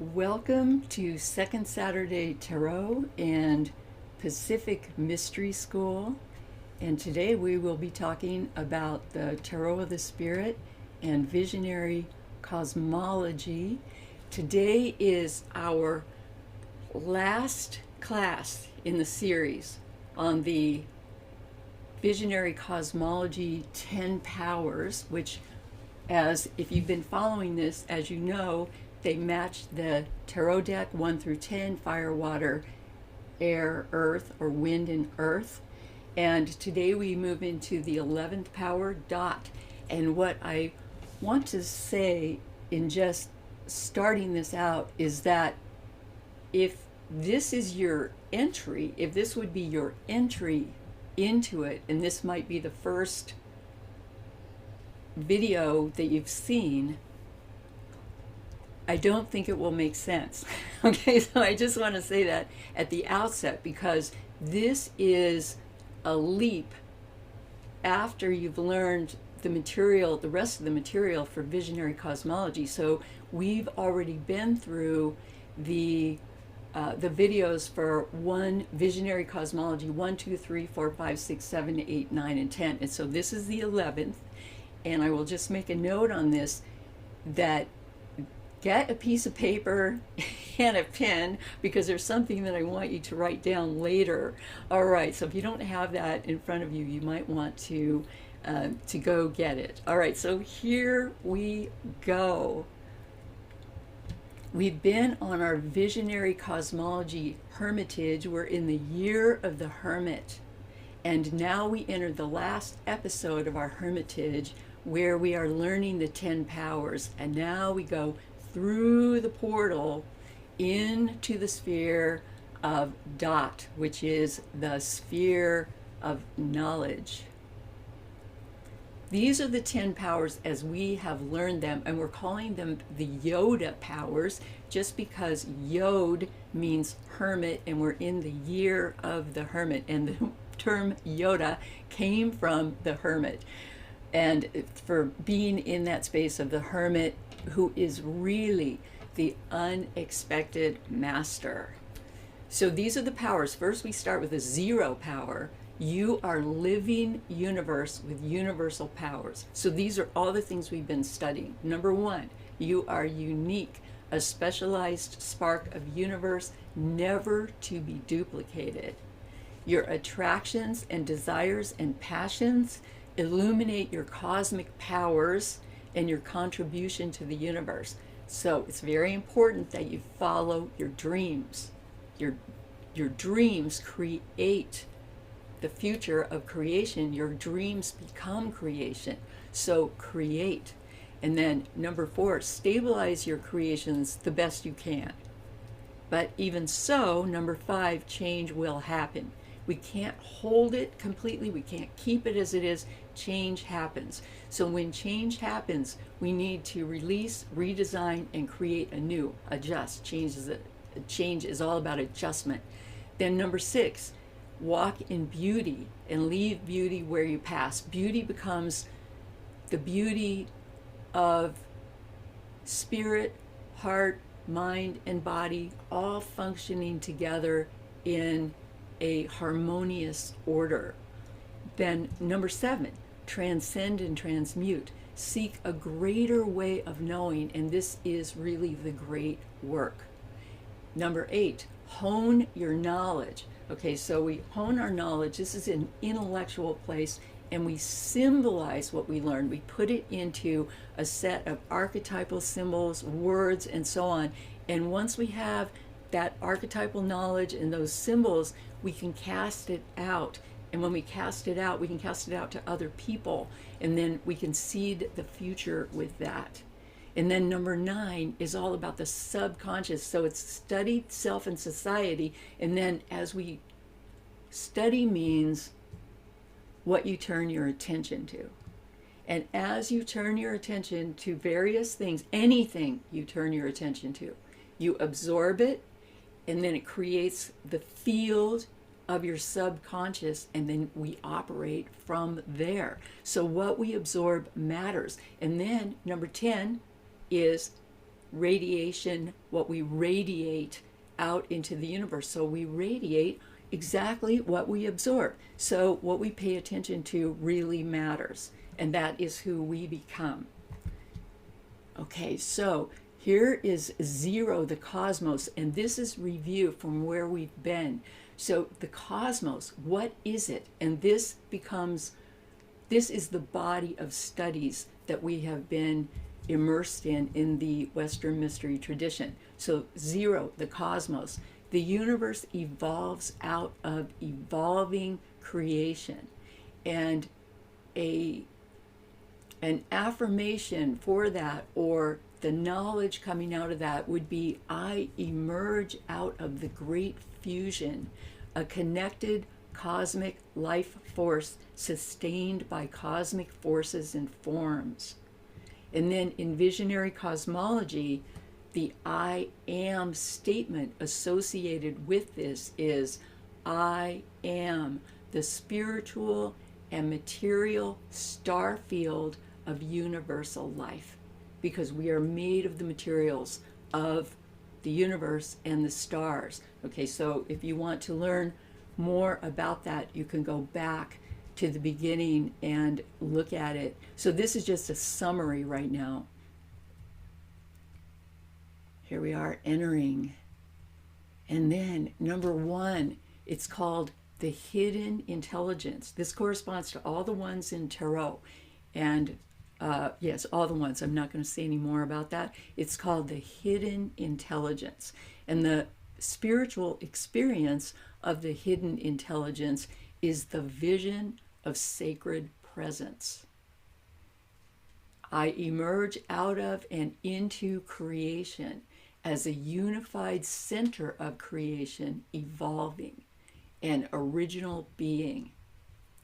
Welcome to Second Saturday Tarot and Pacific Mystery School. And today we will be talking about the Tarot of the Spirit and Visionary Cosmology. Today is our last class in the series on the Visionary Cosmology 10 Powers, which, as if you've been following this, as you know, they match the tarot deck 1 through 10, fire, water, air, earth, or wind and earth. And today we move into the 11th power, dot. And what I want to say in just starting this out is that if this is your entry, if this would be your entry into it, and this might be the first video that you've seen, I don't think it will make sense. Okay, so I just want to say that at the outset, because this is a leap after you've learned the material, the rest of the material for Visionary Cosmology. So we've already been through the videos for one Visionary Cosmology 1, 2, 3, 4, 5, 6, 7, 8, 9, and 10. And so this is the 11th. And I will just make a note on this that get a piece of paper and a pen, because there's something that I want you to write down later. All right, so if you don't have that in front of you, you might want to go get it. All right, so here we go. We've been on our Visionary Cosmology Hermitage. We're in the year of the Hermit. And now we enter the last episode of our Hermitage, where we are learning the 10 powers. And now we go through the portal into the sphere of dot, which is the sphere of knowledge. These are the 10 powers as we have learned them, and we're calling them the Yoda powers just because Yod means hermit, and we're in the year of the Hermit, and the term Yoda came from the hermit. And for being in that space of the hermit, who is really the unexpected master. So these are the powers. First, we start with a 0 power. You are living universe with universal powers. So these are all the things we've been studying. Number 1, you are unique, a specialized spark of universe, never to be duplicated. Your attractions and desires and passions illuminate your cosmic powers and your contribution to the universe. So it's very important that you follow your dreams. Your dreams create the future of creation. Your dreams become creation. So create. And then number 4, stabilize your creations the best you can. But even so, number 5, change will happen. We can't hold it completely. We can't keep it as it is. Change happens. So when change happens, we need to release, redesign, and create anew. Adjust. Change is all about adjustment. Then number 6, walk in beauty and leave beauty where you pass. Beauty becomes the beauty of spirit, heart, mind, and body all functioning together in a harmonious order. Then number 7, transcend and transmute. Seek a greater way of knowing, and this is really the great work. Number 8, hone your knowledge. Okay, so we hone our knowledge. This is an intellectual place, and we symbolize what we learn. We put it into a set of archetypal symbols, words, and so on. And once we have that archetypal knowledge and those symbols, we can cast it out. And when we cast it out, we can cast it out to other people, and then we can seed the future with that. And then number 9 is all about the subconscious. So it's studied self and society. And then as we study means what you turn your attention to. And as you turn your attention to various things, anything you turn your attention to, you absorb it, and then it creates the field of your subconscious, and then we operate from there. So what we absorb matters. And then number 10 is radiation, what we radiate out into the universe. So we radiate exactly what we absorb. So what we pay attention to really matters, and that is who we become. Okay, so here is zero, the cosmos, and this is review from where we've been. So the cosmos, what is it? And this is the body of studies that we have been immersed in the Western mystery tradition. So zero, the cosmos. The universe evolves out of evolving creation. And an affirmation for that, or the knowledge coming out of that, would be, I emerge out of the great fusion, a connected cosmic life force sustained by cosmic forces and forms. And then in visionary cosmology, the I am statement associated with this is, I am the spiritual and material star field of universal life, because we are made of the materials of the universe and the stars. Okay, so if you want to learn more about that, you can go back to the beginning and look at it. So this is just a summary right now. Here we are entering. And then number one, it's called the hidden intelligence. This corresponds to all the ones in tarot. And yes, all the ones. I'm not going to say any more about that. It's called the hidden intelligence. And the spiritual experience of the hidden intelligence is the vision of sacred presence. I emerge out of and into creation as a unified center of creation, evolving, an original being.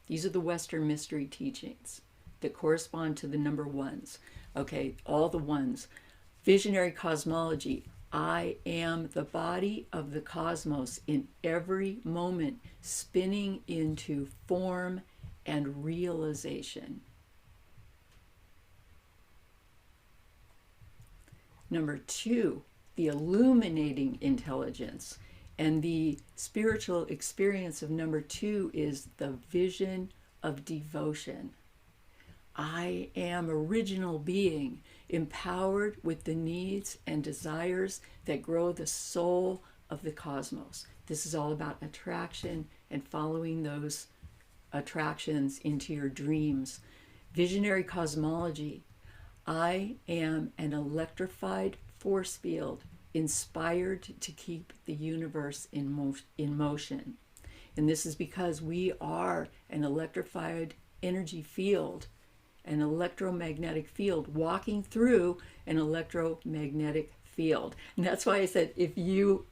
These are the Western mystery teachings that correspond to the number ones. Okay, all the ones. Visionary cosmology. I am the body of the cosmos in every moment, spinning into form and realization. Number two, the illuminating intelligence. And the spiritual experience of number two is the vision of devotion. I am original being, empowered with the needs and desires that grow the soul of the cosmos. This is all about attraction and following those attractions into your dreams. Visionary cosmology. I am an electrified force field, inspired to keep the universe in motion. And this is because we are an electrified energy field, an electromagnetic field, walking through an electromagnetic field. And that's why I said, if you're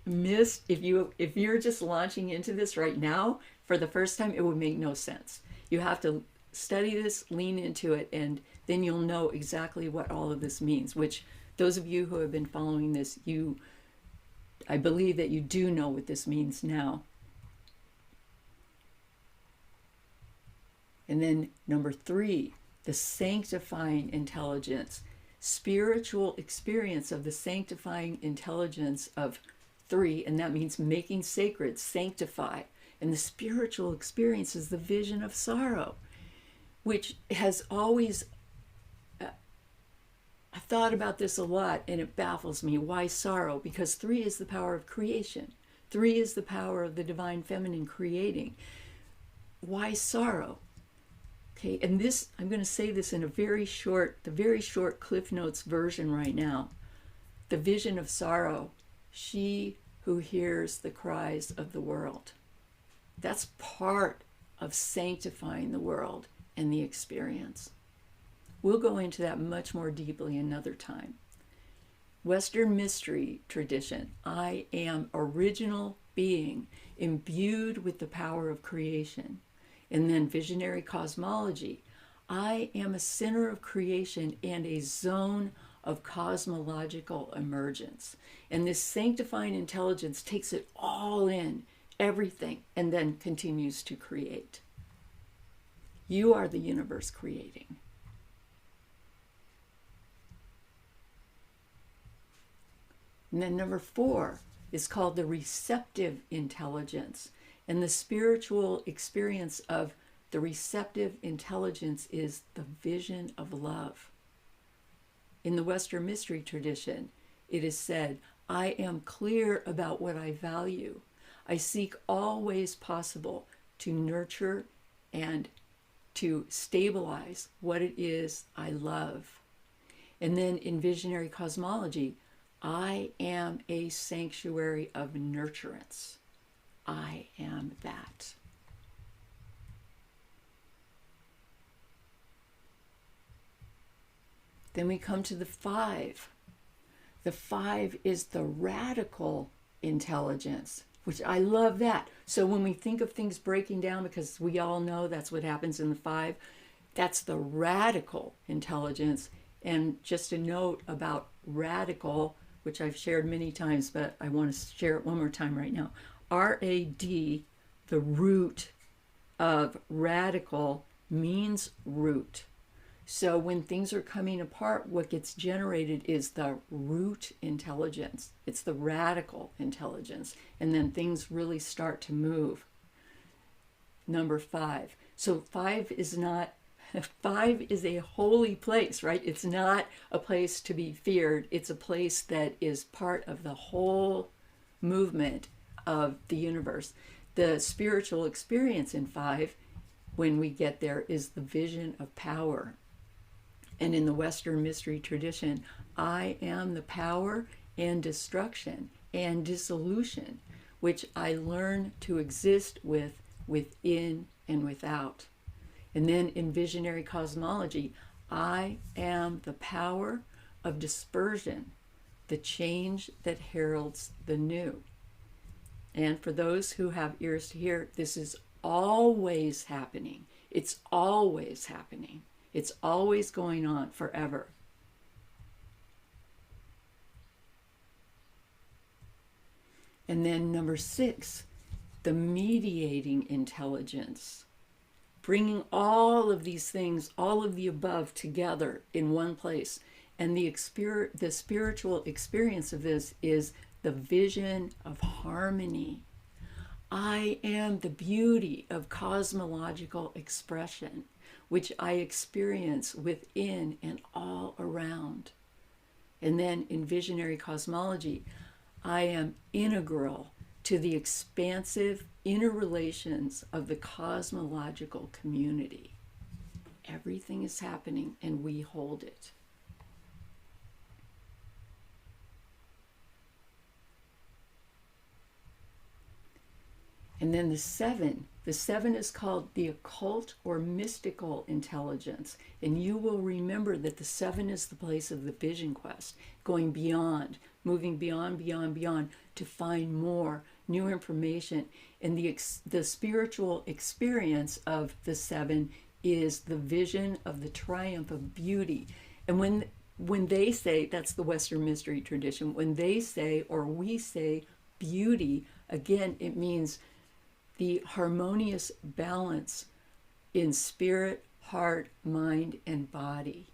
just launching into this right now for the first time, it would make no sense. You have to study this, lean into it, and then you'll know exactly what all of this means, which those of you who have been following this, I believe that you do know what this means now. And then number three, the sanctifying intelligence, spiritual experience of the sanctifying intelligence of three, and that means making sacred, sanctify. And the spiritual experience is the vision of sorrow, which has always, I've thought about this a lot, and it baffles me. Why sorrow? Because three is the power of creation. Three is the power of the divine feminine creating. Why sorrow? Okay, and this, I'm going to say this in the very short Cliff Notes version right now. The vision of sorrow, she who hears the cries of the world. That's part of sanctifying the world and the experience. We'll go into that much more deeply another time. Western mystery tradition, I am original being, imbued with the power of creation. And then visionary cosmology, I am a center of creation and a zone of cosmological emergence. And this sanctifying intelligence takes it all in, everything, and then continues to create. You are the universe creating. And then number 4 is called the receptive intelligence. And the spiritual experience of the receptive intelligence is the vision of love. In the Western mystery tradition, it is said, I am clear about what I value. I seek all ways possible to nurture and to stabilize what it is I love. And then in visionary cosmology, I am a sanctuary of nurturance. I am that. Then we come to the 5. The 5 is the radical intelligence, which I love that. So when we think of things breaking down, because we all know that's what happens in the 5, that's the radical intelligence. And just a note about radical, which I've shared many times, but I want to share it one more time right now. R-A-D, the root of radical, means root. So when things are coming apart, what gets generated is the root intelligence. It's the radical intelligence. And then things really start to move. Number 5. So 5 is a holy place, right? It's not a place to be feared. It's a place that is part of the whole movement of the universe. The spiritual experience in 5, when we get there, is the vision of power. And in the Western mystery tradition, I am the power and destruction and dissolution, which I learn to exist with, within and without. And then in visionary cosmology, I am the power of dispersion, the change that heralds the new. And for those who have ears to hear, this is always happening. It's always happening. It's always going on forever. And then number 6, the mediating intelligence. Bringing all of these things, all of the above together in one place. And the spiritual experience of this is the vision of harmony. I am the beauty of cosmological expression, which I experience within and all around. And then in visionary cosmology, I am integral to the expansive interrelations of the cosmological community. Everything is happening and we hold it. And then the 7 is called the occult or mystical intelligence. And you will remember that the 7 is the place of the vision quest, going beyond, moving beyond, to find more new information. And the spiritual experience of the 7 is the vision of the triumph of beauty. And when they say, that's the Western mystery tradition, when they say, or we say, beauty, again, it means the harmonious balance in spirit, heart, mind, and body.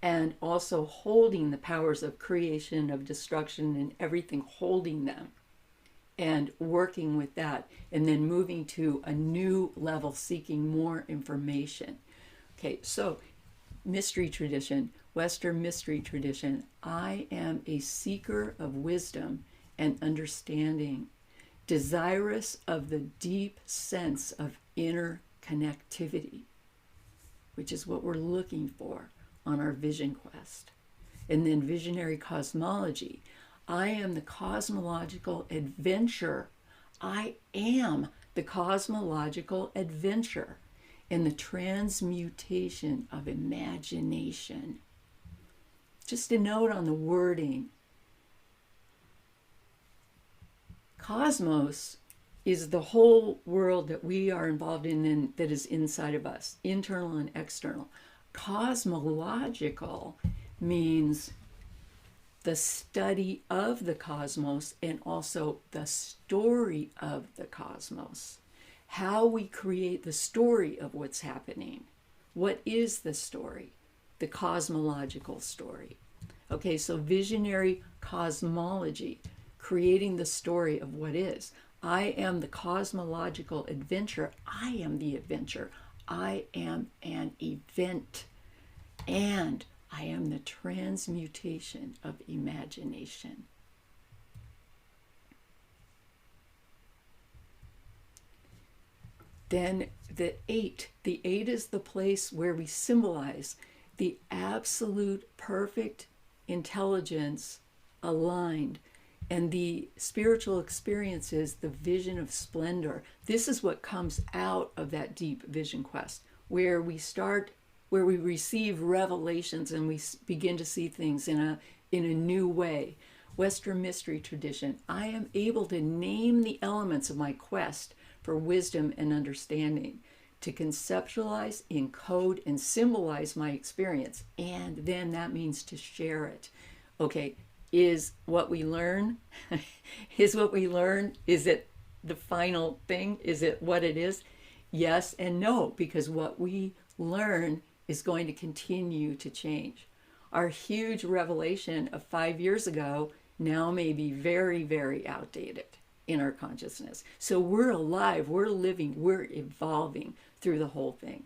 And also holding the powers of creation, of destruction, and everything, holding them and working with that, and then moving to a new level, seeking more information. Okay, so mystery tradition, Western mystery tradition, I am a seeker of wisdom and understanding, desirous of the deep sense of inner connectivity, which is what we're looking for on our vision quest. And then visionary cosmology, I am the cosmological adventure. I am the cosmological adventure in the transmutation of imagination. Just a note on the wording. Cosmos is the whole world that we are involved in that is inside of us, internal and external. Cosmological means the study of the cosmos and also the story of the cosmos. How we create the story of what's happening. What is the story? The cosmological story. Okay, so visionary cosmology, creating the story of what is. I am the cosmological adventure. I am the adventure. I am an event. And I am the transmutation of imagination. Then the eight is the place where we symbolize the absolute perfect intelligence aligned, and the spiritual experience is the vision of splendor. This is what comes out of that deep vision quest, where we receive revelations and we begin to see things in a new way. Western mystery tradition, I am able to name the elements of my quest for wisdom and understanding, to conceptualize, encode, and symbolize my experience. And then that means to share it. Okay, is what we learn, is it the final thing? Is it what it is? Yes and no, because what we learn is going to continue to change. Our huge revelation of 5 years ago now may be very, very outdated in our consciousness. So we're alive, we're living, we're evolving through the whole thing.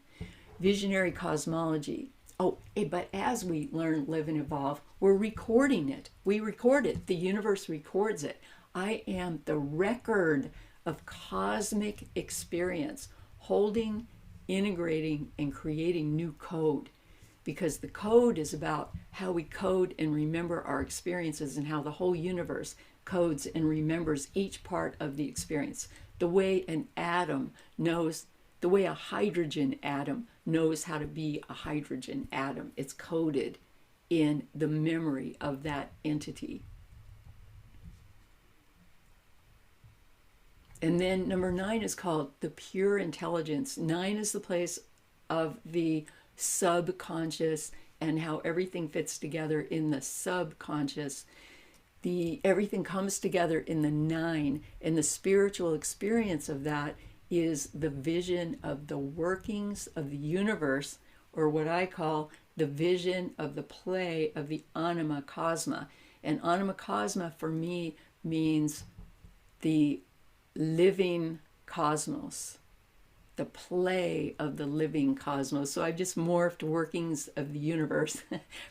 Visionary cosmology. Oh, but as we learn, live, and evolve, we're recording it. We record it. The universe records it. I am the record of cosmic experience, holding, integrating, and creating new code. Because the code is about how we code and remember our experiences, and how the whole universe codes and remembers each part of the experience. The way an atom knows, the way a hydrogen atom knows how to be a hydrogen atom. It's coded in the memory of that entity. And then number 9 is called the pure intelligence. 9 is the place of the subconscious and how everything fits together in the subconscious. Everything comes together in the 9, and the spiritual experience of that is the vision of the workings of the universe, or what I call the vision of the play of the anima cosma. And anima cosma for me means the living cosmos, the play of the living cosmos. So I've just morphed workings of the universe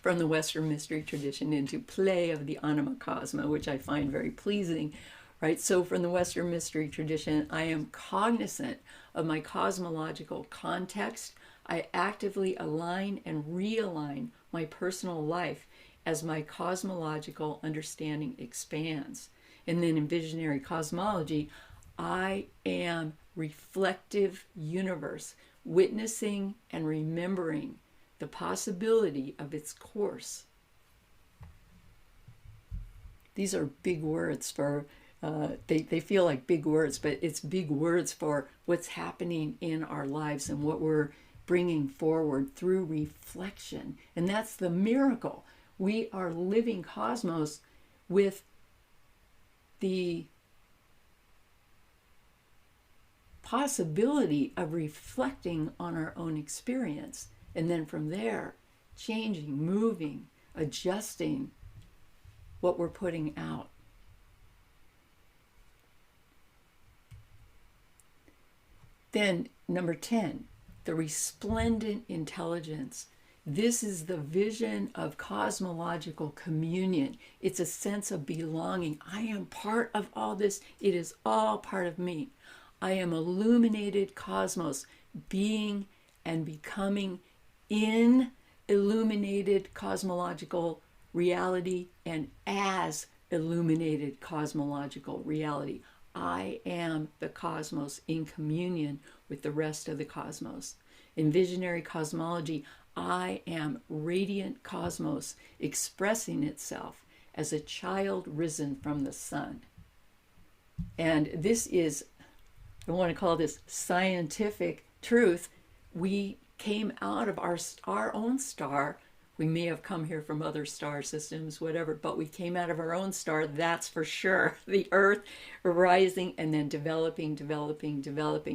from the Western mystery tradition into play of the anima cosma, which I find very pleasing, right? So from the Western mystery tradition, I am cognizant of my cosmological context. I actively align and realign my personal life as my cosmological understanding expands. And then in visionary cosmology, I am reflective universe, witnessing and remembering the possibility of its course. These are big words for, they feel like big words, but it's big words for what's happening in our lives and what we're bringing forward through reflection. And that's the miracle. We are living cosmos with the possibility of reflecting on our own experience, and then from there changing, moving, adjusting what we're putting out. Then number 10, the resplendent intelligence. This is the vision of cosmological communion. It's a sense of belonging. I am part of all this. It is all part of me. I am illuminated cosmos, being and becoming in illuminated cosmological reality and as illuminated cosmological reality. I am the cosmos in communion with the rest of the cosmos. In visionary cosmology, I am radiant cosmos expressing itself as a child risen from the sun. And this is, I want to call this scientific truth. We came out of our own star. We may have come here from other star systems, whatever, but we came out of our own star, that's for sure. The Earth rising and then developing.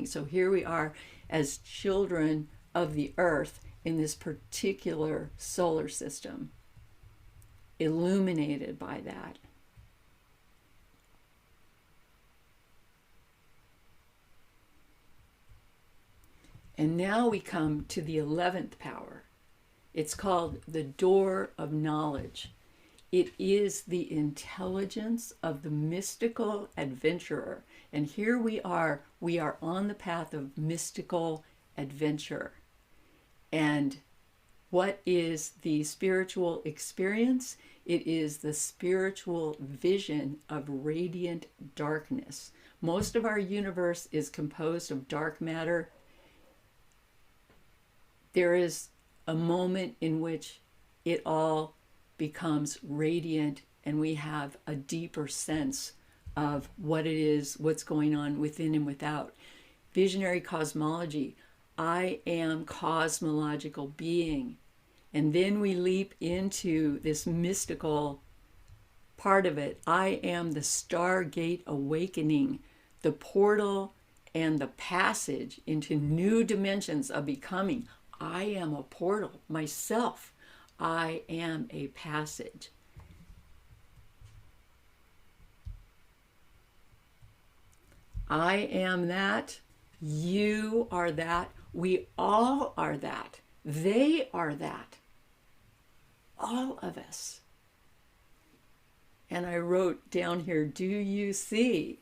So here we are as children of the Earth in this particular solar system. illuminated by that. And now we come to the 11th power. It's called the door of knowledge. It is the intelligence of the mystical adventurer. And here we are on the path of mystical adventure. And what is the spiritual experience? It is the spiritual vision of radiant darkness. Most of our universe is composed of dark matter. There is a moment in which it all becomes radiant and we have a deeper sense of what it is, what's going on within and without. Visionary cosmology, I am cosmological being. And then we leap into this mystical part of it. I am the Stargate awakening, the portal and the passage into new dimensions of becoming. I am a portal myself. I am a passage. I am that. You are that. We all are that. They are that. All of us. And I wrote down here, do you see?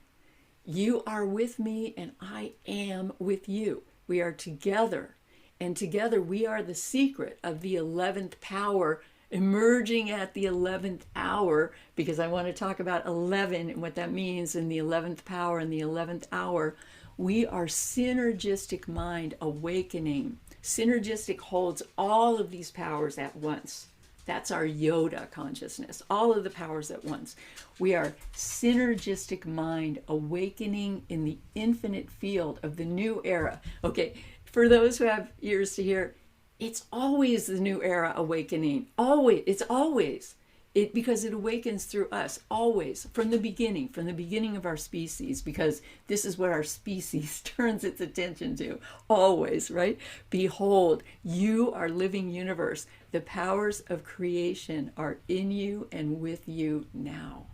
You are with me and I am with you. We are together. And together we are the secret of the 11th power emerging at the 11th hour, because I want to talk about 11 and what that means in the 11th power and the 11th hour. We are synergistic mind awakening. Synergistic holds all of these powers at once. That's our Yoda consciousness, all of the powers at once. We are synergistic mind awakening in the infinite field of the new era. Okay, for those who have ears to hear, it's always the new era awakening. Always, it's always. Because it awakens through us, always, from the beginning of our species, because this is what our species turns its attention to, always, right? Behold, you are living universe. The powers of creation are in you and with you now.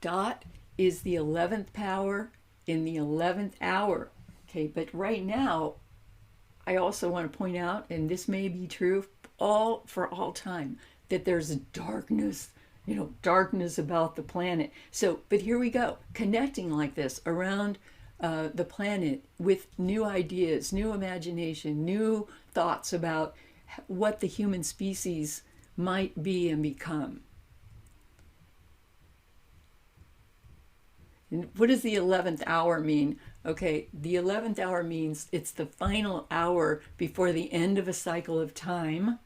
Dot is the 11th power in the 11th hour. Okay, but right now, I also want to point out, and this may be true for all time, that there's darkness, darkness about the planet. So, but here we go, connecting like this around the planet with new ideas, new imagination, new thoughts about what the human species might be and become. And what does the 11th hour mean? Okay, the 11th hour means it's the final hour before the end of a cycle of time,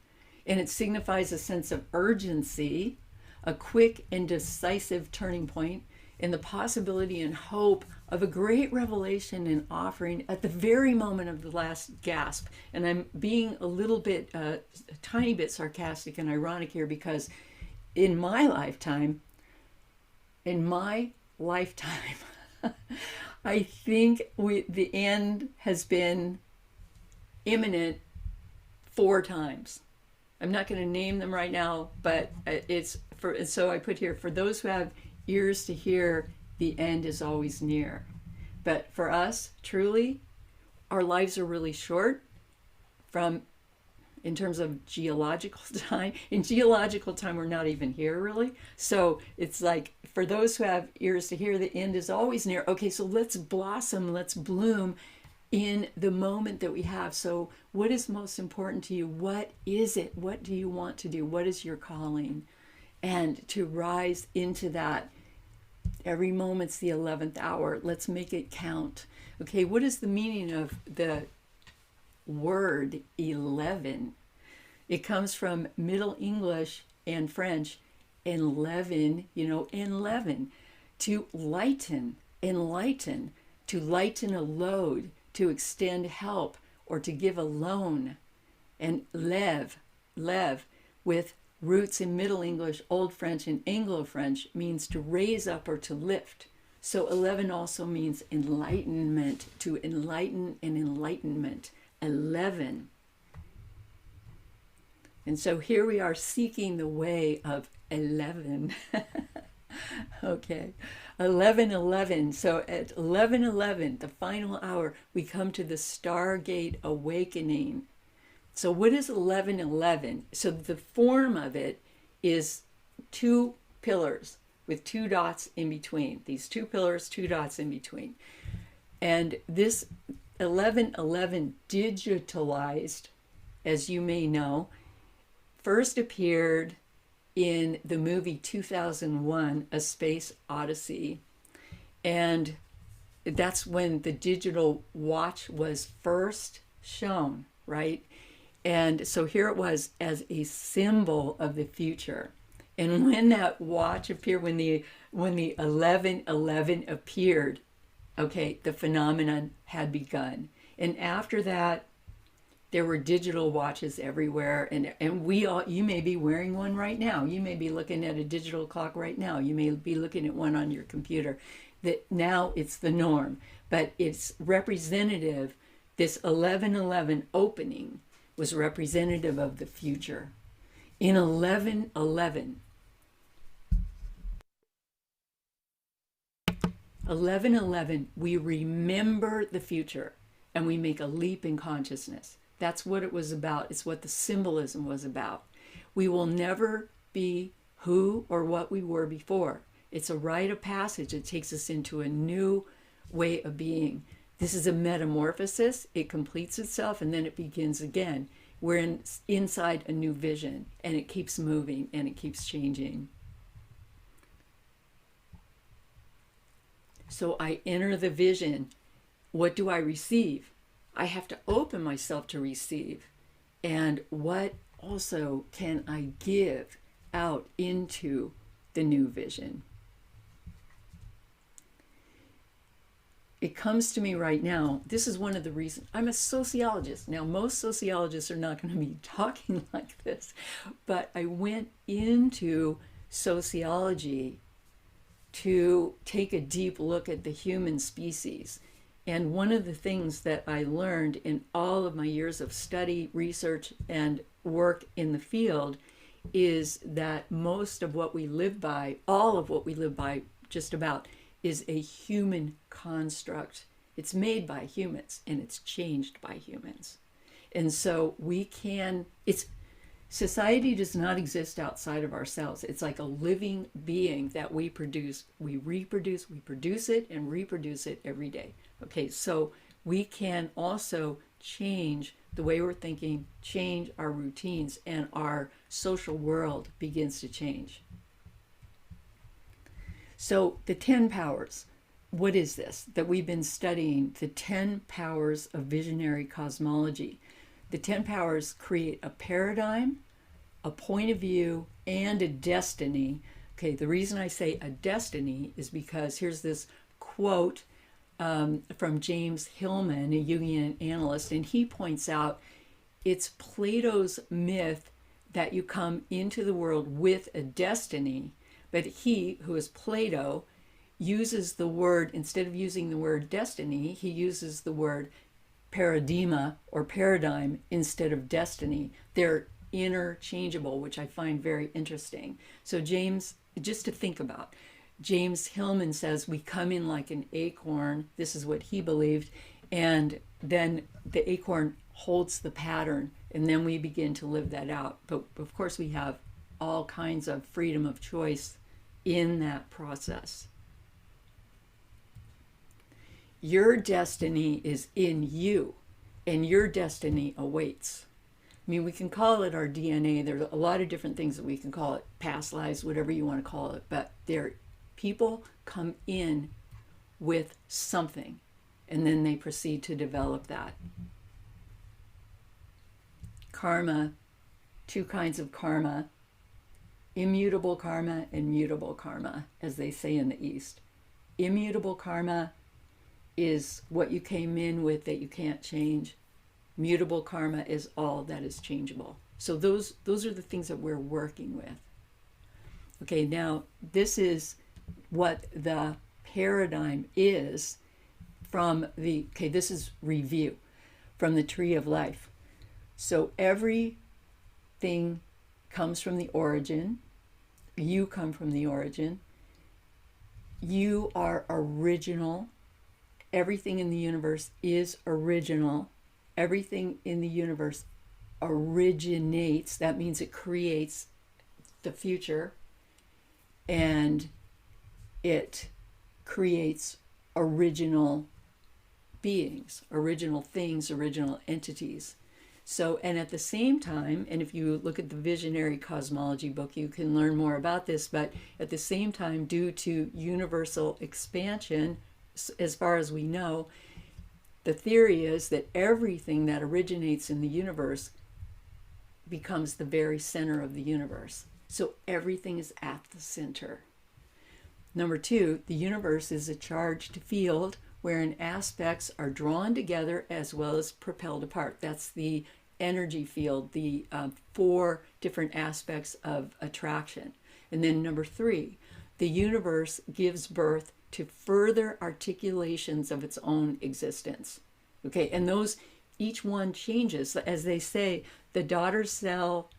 and it signifies a sense of urgency, a quick and decisive turning point, and the possibility and hope of a great revelation and offering at the very moment of the last gasp. And I'm being a little bit, a tiny bit sarcastic and ironic here, because in my lifetime, I think the end has been imminent 4 times. I'm not going to name them right now, but so I put here, for those who have ears to hear, the end is always near. But for us, truly, our lives are really short in terms of geological time. In geological time, we're not even here, really. So it's like, for those who have ears to hear, the end is always near. Okay, so let's blossom, let's bloom in the moment that we have. So what is most important to you? What is it? What do you want to do? What is your calling? And to rise into that. Every moment's the 11th hour. Let's make it count. Okay, what is the meaning of the word 11? It comes from Middle English and French, enleven, enleven, to lighten, enlighten, to lighten a load, to extend help, or to give a loan. And lev, with roots in Middle English, Old French, and Anglo-French, means to raise up or to lift. So 11 also means enlightenment, to enlighten and enlightenment. 11. And so here we are seeking the way of 11. Okay, 11:11. So at 11:11, the final hour, we come to the Stargate awakening. So what is 11:11? So the form of it is two pillars with two dots in between. These two pillars, two dots in between. And this 11:11 digitalized, as you may know, first appeared in the movie 2001, A Space Odyssey. And that's when the digital watch was first shown, right? And so here it was as a symbol of the future. And when that watch appeared, when the 11:11 appeared, okay, the phenomenon had begun. And after that, there were digital watches everywhere, and we all, you may be wearing one right now. You may be looking at a digital clock right now. You may be looking at one on your computer. That now it's the norm, but it's representative. This 11:11 opening was representative of the future. In 11:11, 11:11, we remember the future and we make a leap in consciousness. That's what it was about. It's what the symbolism was about. We will never be who or what we were before. It's a rite of passage. It takes us into a new way of being. This is a metamorphosis. It completes itself and then it begins again. We're inside a new vision, and it keeps moving and it keeps changing. So I enter the vision. What do I receive? I have to open myself to receive. And what also can I give out into the new vision? It comes to me right now. This is one of the reasons. I'm a sociologist. Now, most sociologists are not going to be talking like this, but I went into sociology to take a deep look at the human species. And one of the things that I learned in all of my years of study, research, and work in the field is that most of what we live by, all of what we live by, just about, is a human construct. It's made by humans and it's changed by humans. And so society does not exist outside of ourselves. It's like a living being that we produce. We produce it and reproduce it every day. Okay, so we can also change the way we're thinking, change our routines, and our social world begins to change. So the 10 powers, what is this? That we've been studying the 10 powers of visionary cosmology. The 10 powers create a paradigm, a point of view, and a destiny. Okay, the reason I say a destiny is because here's this quote from James Hillman, a Jungian analyst, and he points out it's Plato's myth that you come into the world with a destiny, but he, who is Plato, uses the word, instead of using the word destiny, he uses the word paradigma or paradigm instead of destiny. They're interchangeable, which I find very interesting. So James, just to think about, James Hillman says we come in like an acorn. This is what he believed. And then the acorn holds the pattern, and then we begin to live that out. But of course, we have all kinds of freedom of choice in that process. Your destiny is in you, and your destiny awaits. I mean, we can call it our DNA. There's a lot of different things that we can call it, past lives, whatever you want to call it, but people come in with something, and then they proceed to develop that. Karma, two kinds of karma, immutable karma and mutable karma, as they say in the East. Immutable karma is what you came in with that you can't change. Mutable karma is all that is changeable. So those are the things that we're working with. Okay, now this is what the paradigm is from this is review from the Tree of Life. So every Everything comes from the origin. You come from the origin. You are original. Everything in the universe is original. Everything in the universe originates. That means it creates the future, and it creates original beings, original things, original entities. So, and at the same time, and if you look at the Visionary Cosmology book, you can learn more about this, but at the same time, due to universal expansion, as far as we know, the theory is that everything that originates in the universe becomes the very center of the universe. So everything is at the center. Number two, the universe is a charged field wherein aspects are drawn together as well as propelled apart. That's the energy field, the 4 different aspects of attraction. And then number 3, the universe gives birth to further articulations of its own existence. Okay, and those, each one changes. As they say, the daughter cell,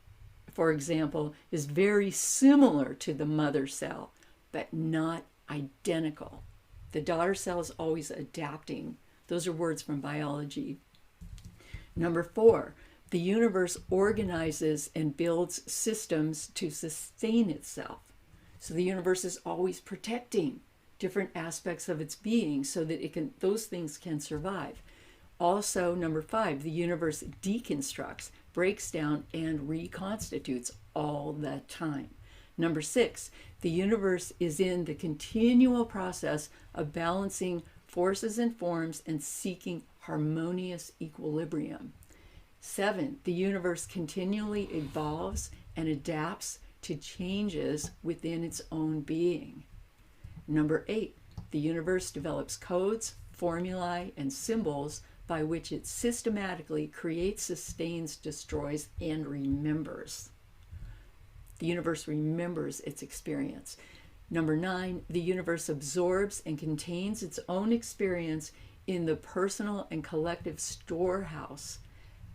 for example, is very similar to the mother cell, but not identical. The daughter cell is always adapting. Those are words from biology. Number 4, the universe organizes and builds systems to sustain itself. So the universe is always protecting different aspects of its being so that it can, those things can survive. Also, number 5, the universe deconstructs, breaks down, and reconstitutes all the time. Number 6, the universe is in the continual process of balancing forces and forms and seeking harmonious equilibrium. 7, the universe continually evolves and adapts to changes within its own being. Number 8, the universe develops codes, formulae, and symbols by which it systematically creates, sustains, destroys, and remembers. The universe remembers its experience. Number 9, the universe absorbs and contains its own experience in the personal and collective storehouse,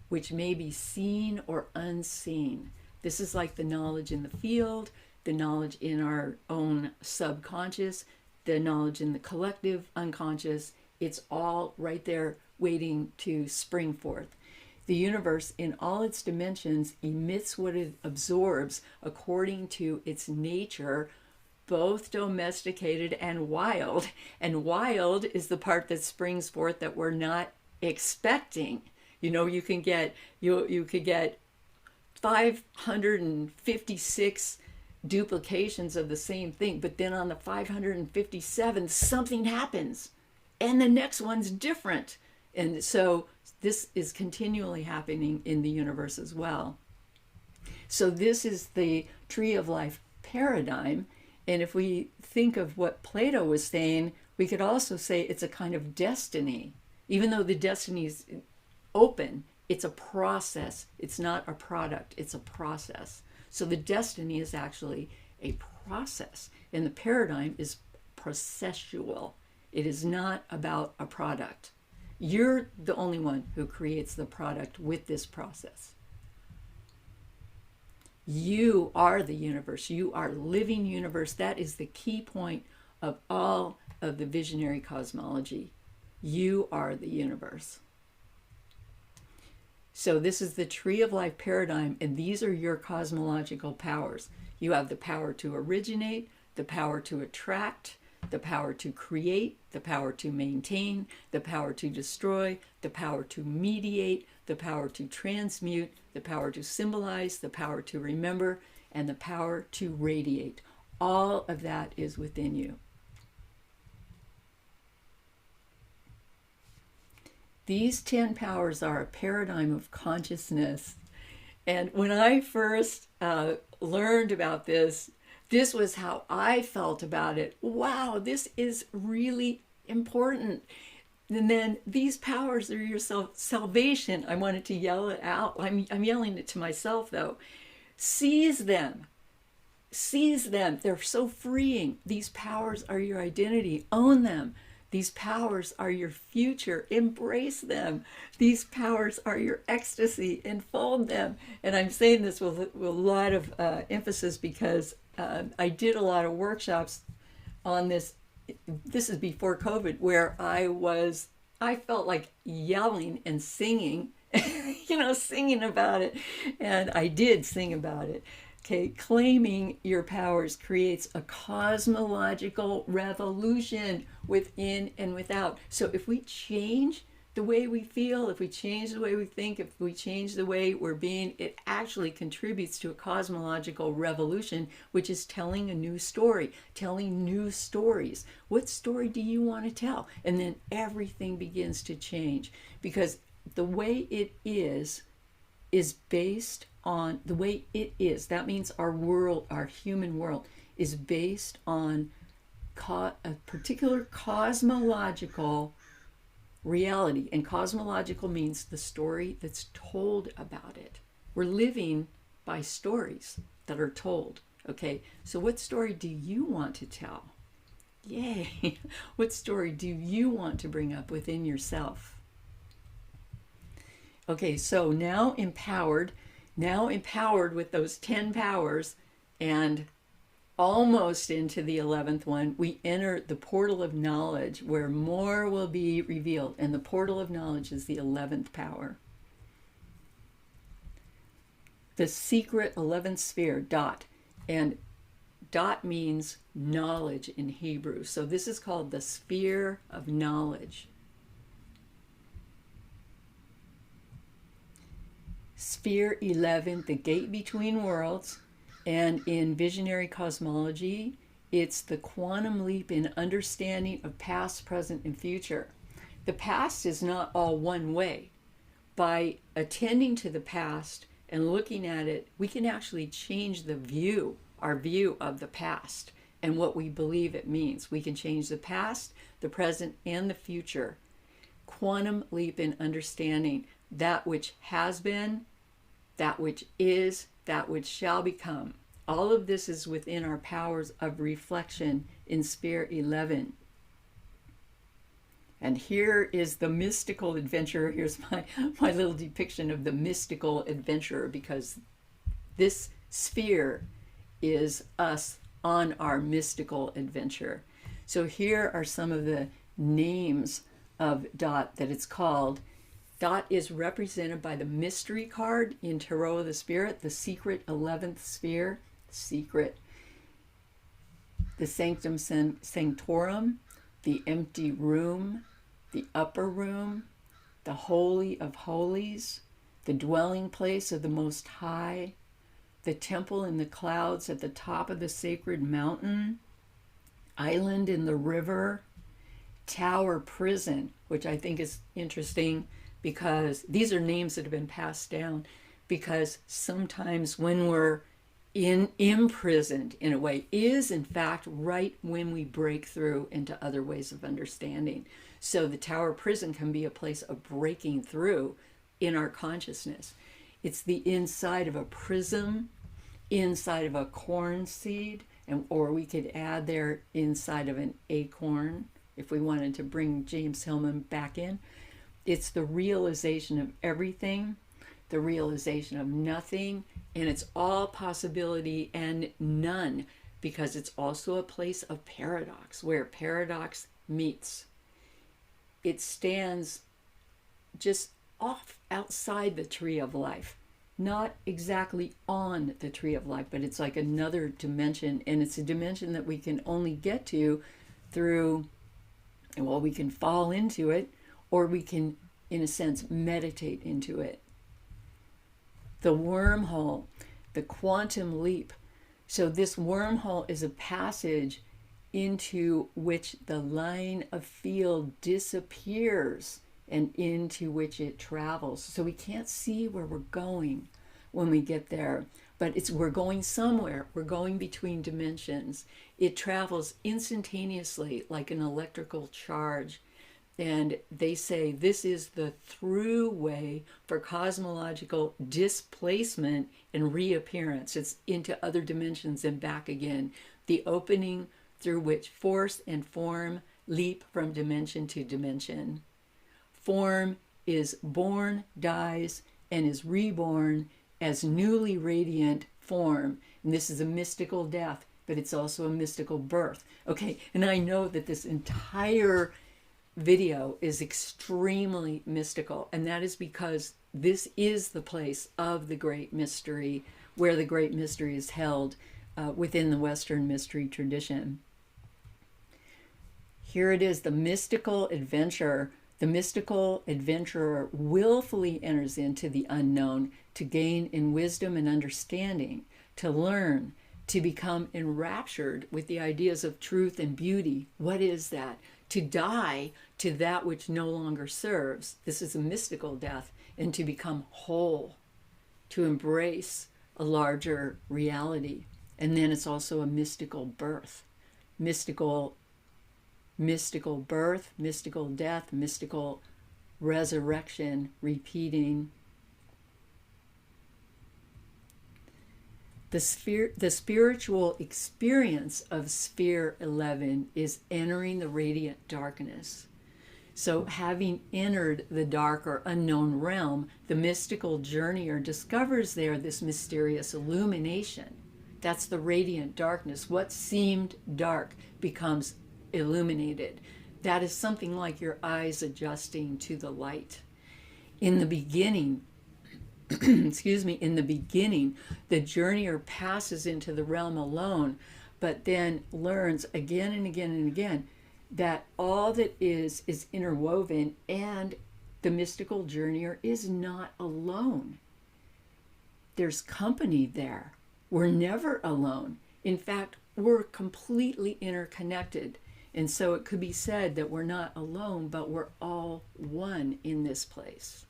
which may be seen or unseen. This is like the knowledge in the field, the knowledge in our own subconscious, the knowledge in the collective unconscious. It's all right there waiting to spring forth. The universe, in all its dimensions, emits what it absorbs according to its nature, both domesticated and wild. And wild is the part that springs forth that we're not expecting. You know, you could get 556 duplications of the same thing, but then on the 557th, something happens, and the next one's different. And so this is continually happening in the universe as well. So this is the tree of life paradigm. And if we think of what Plato was saying, we could also say it's a kind of destiny. Even though the destiny is open, it's a process. It's not a product, it's a process. So the destiny is actually a process. And the paradigm is processual. It is not about a product. You're the only one who creates the product with this process. You are the universe. You are living universe. That is the key point of all of the visionary cosmology. You are the universe. So this is the tree of life paradigm, and these are your cosmological powers. You have the power to originate, the power to attract, the power to create, the power to maintain, the power to destroy, the power to mediate, the power to transmute, the power to symbolize, the power to remember, and the power to radiate. All of that is within you. These 10 powers are a paradigm of consciousness. And when I first learned about this, this was how I felt about it. Wow, this is really important. And then these powers are your salvation. I wanted to yell it out. I'm yelling it to myself, though. Seize them. Seize them. They're so freeing. These powers are your identity. Own them. These powers are your future. Embrace them. These powers are your ecstasy. Enfold them. And I'm saying this with a lot of emphasis because I did a lot of workshops on this. This is before COVID, where I felt like yelling and singing, singing about it. And I did sing about it. Okay, claiming your powers creates a cosmological revolution within and without. So if we change the way we feel, if we change the way we think, if we change the way we're being, it actually contributes to a cosmological revolution, which is telling a new story, telling new stories. What story do you want to tell? And then everything begins to change, because the way it is based on the way it is. That means our world, our human world, is based on a particular cosmological reality. And cosmological means the story that's told about it. We're living by stories that are told. Okay, so what story do you want to tell? Yay! What story do you want to bring up within yourself? Okay, so now empowered with those 10 powers and almost into the 11th one, we enter the portal of knowledge where more will be revealed. And the portal of knowledge is the 11th power. The secret 11th sphere, dot. And dot means knowledge in Hebrew. So this is called the sphere of knowledge. Sphere 11, the gate between worlds, and in visionary cosmology, it's the quantum leap in understanding of past, present, and future. The past is not all one way. By attending to the past and looking at it, we can actually change our view of the past and what we believe it means. We can change the past, the present, and the future. Quantum leap in understanding. That which has been, that which is, that which shall become. All of this is within our powers of reflection in Sphere 11. And here is the mystical adventurer. Here's my little depiction of the mystical adventurer, because this sphere is us on our mystical adventure. So here are some of the names of dot that it's called. Dot is represented by the mystery card in Tarot of the Spirit, the secret 11th sphere, secret, the sanctum sanctorum, the empty room, the upper room, the holy of holies, the dwelling place of the Most High, the temple in the clouds at the top of the sacred mountain, island in the river, tower prison, which I think is interesting because these are names that have been passed down, because sometimes when we're imprisoned in a way is in fact right when we break through into other ways of understanding. So the tower prison can be a place of breaking through in our consciousness. It's the inside of a prism, inside of a corn seed, or we could add there inside of an acorn if we wanted to bring James Hillman back in. It's the realization of everything, the realization of nothing, and it's all possibility and none, because it's also a place of paradox, where paradox meets. It stands just off outside the tree of life, not exactly on the tree of life, but it's like another dimension, and it's a dimension that we can only get to through, well, we can fall into it, or we can, in a sense, meditate into it. The wormhole, the quantum leap. So this wormhole is a passage into which the line of field disappears and into which it travels. So we can't see where we're going when we get there, but we're going somewhere. We're going between dimensions. It travels instantaneously like an electrical charge. And they say this is the through way for cosmological displacement and reappearance. It's into other dimensions and back again. The opening through which force and form leap from dimension to dimension. Form is born, dies, and is reborn as newly radiant form. And this is a mystical death, but it's also a mystical birth. Okay, and I know that this entire video is extremely mystical, and that is because this is the place of the great mystery, where the great mystery is held within the Western mystery tradition. Here it is, the mystical adventure. The mystical adventurer willfully enters into the unknown to gain in wisdom and understanding, to learn, to become enraptured with the ideas of truth and beauty. What is that? To die to that which no longer serves. This is a mystical death. And to become whole, to embrace a larger reality. And then it's also a mystical birth. Mystical birth, mystical death, mystical resurrection, repeating. The spiritual experience of Sphere 11 is entering the radiant darkness. So having entered the dark or unknown realm, the mystical journeyer discovers there this mysterious illumination. That's the radiant darkness. What seemed dark becomes illuminated. That is something like your eyes adjusting to the light. In the beginning, in the beginning, the journeyer passes into the realm alone, but then learns again and again and again that all that is interwoven, and the mystical journeyer is not alone. There's company there. We're never alone. In fact, we're completely interconnected. And so it could be said that we're not alone, but we're all one in this place.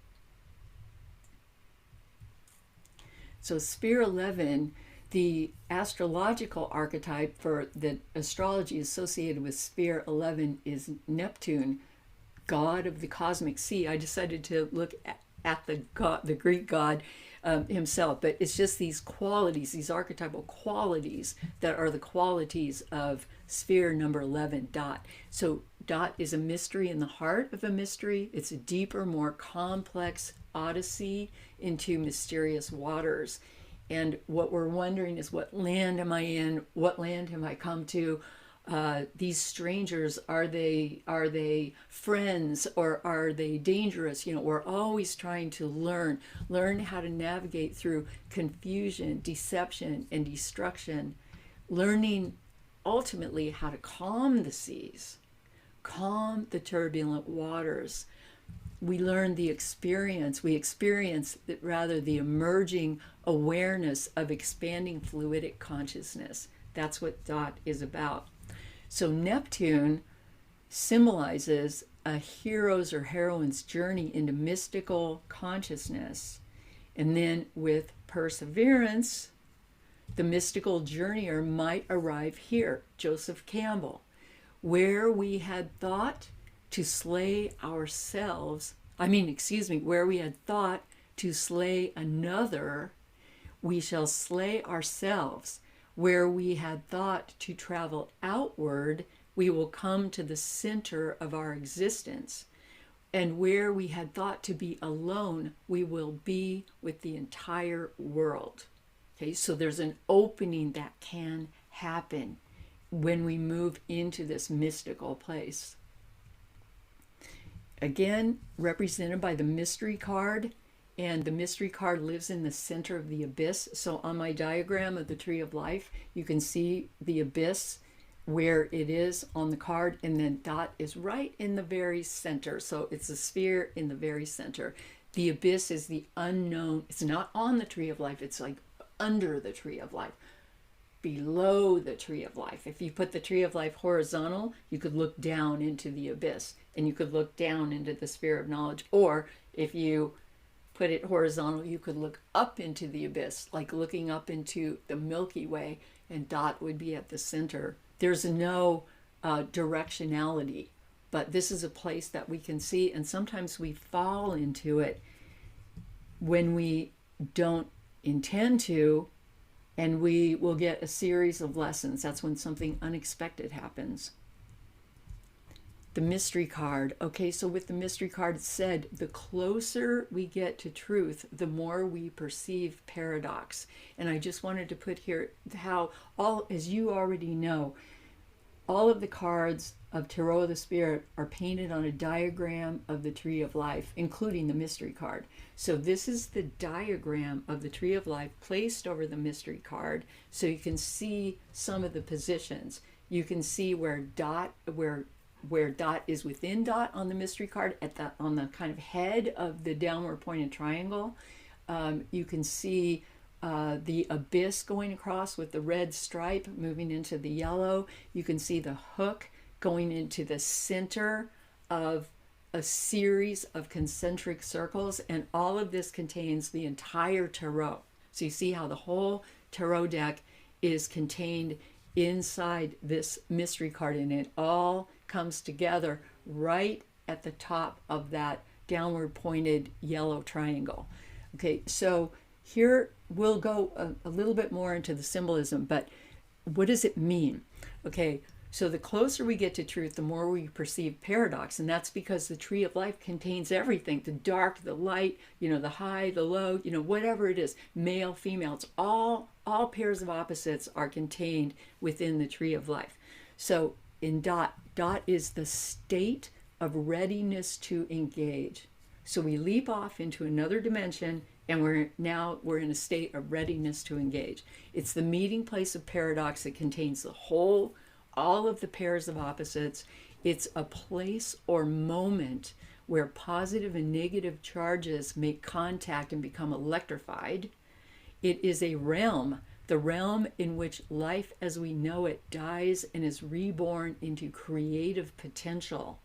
So Sphere 11, the astrological archetype for the astrology associated with Sphere 11 is Neptune, god of the cosmic sea. I decided to look at the Greek god himself, but it's just these qualities, these archetypal qualities that are the qualities of sphere number 11, dot. So dot is a mystery in the heart of a mystery. It's a deeper, more complex odyssey into mysterious waters. And what we're wondering is, what land am I in? What land have I come to? These strangers, are they friends, or are they dangerous? We're always trying to learn how to navigate through confusion, deception, and destruction, learning ultimately how to calm the seas, calm the turbulent waters. We learn the experience, the emerging awareness of expanding fluidic consciousness. That's what dot is about. So Neptune symbolizes a hero's or heroine's journey into mystical consciousness. And then with perseverance, the mystical journeyer might arrive here, Joseph Campbell, where we had thought to slay ourselves, where we had thought to slay another, we shall slay ourselves. Where we had thought to travel outward, we will come to the center of our existence. And where we had thought to be alone, we will be with the entire world. Okay, so there's an opening that can happen when we move into this mystical place. Again, represented by the mystery card, and the mystery card lives in the center of the abyss. So on my diagram of the Tree of Life, you can see the abyss where it is on the card, and then dot is right in the very center. So it's a sphere in the very center. The abyss is the unknown. It's not on the Tree of Life. It's like under the Tree of Life, below the Tree of Life. If you put the Tree of Life horizontal, you could look down into the abyss, and you could look down into the sphere of knowledge. Or if you put it horizontal, you could look up into the abyss, like looking up into the Milky Way, and dot would be at the center. There's no directionality, but this is a place that we can see, and sometimes we fall into it when we don't intend to, and we will get a series of lessons. That's when something unexpected happens. the mystery card. Okay, so with the mystery card, it said the closer we get to truth, the more we perceive paradox. And I just wanted to put here how all, as you already know, all of the cards of Tarot of the Spirit are painted on a diagram of the Tree of Life, including the mystery card. So this is the diagram of the Tree of Life placed over the mystery card, so you can see some of the positions. You can see where dot is within dot on the mystery card at the on the kind of head of the downward pointed triangle. You can see the abyss going across with the red stripe moving into the yellow. You can see the hook going into the center of a series of concentric circles, and all of this contains the entire tarot. So you see how the whole tarot deck is contained inside this mystery card, and it all comes together right at the top of that downward pointed yellow triangle. Okay, so here we'll go a little bit more into the symbolism, but what does it mean? Okay, so the closer we get to truth, the more we perceive paradox, and that's because the Tree of Life contains everything, the dark, the light, the high, the low, whatever it is, male, female, it's all pairs of opposites are contained within the Tree of Life. So in dot is the state of readiness to engage. So we leap off into another dimension, and we're in a state of readiness to engage. It's the meeting place of paradox that contains all of the pairs of opposites. It's a place or moment where positive and negative charges make contact and become electrified. It is a realm, the realm in which life as we know it dies and is reborn into creative potential.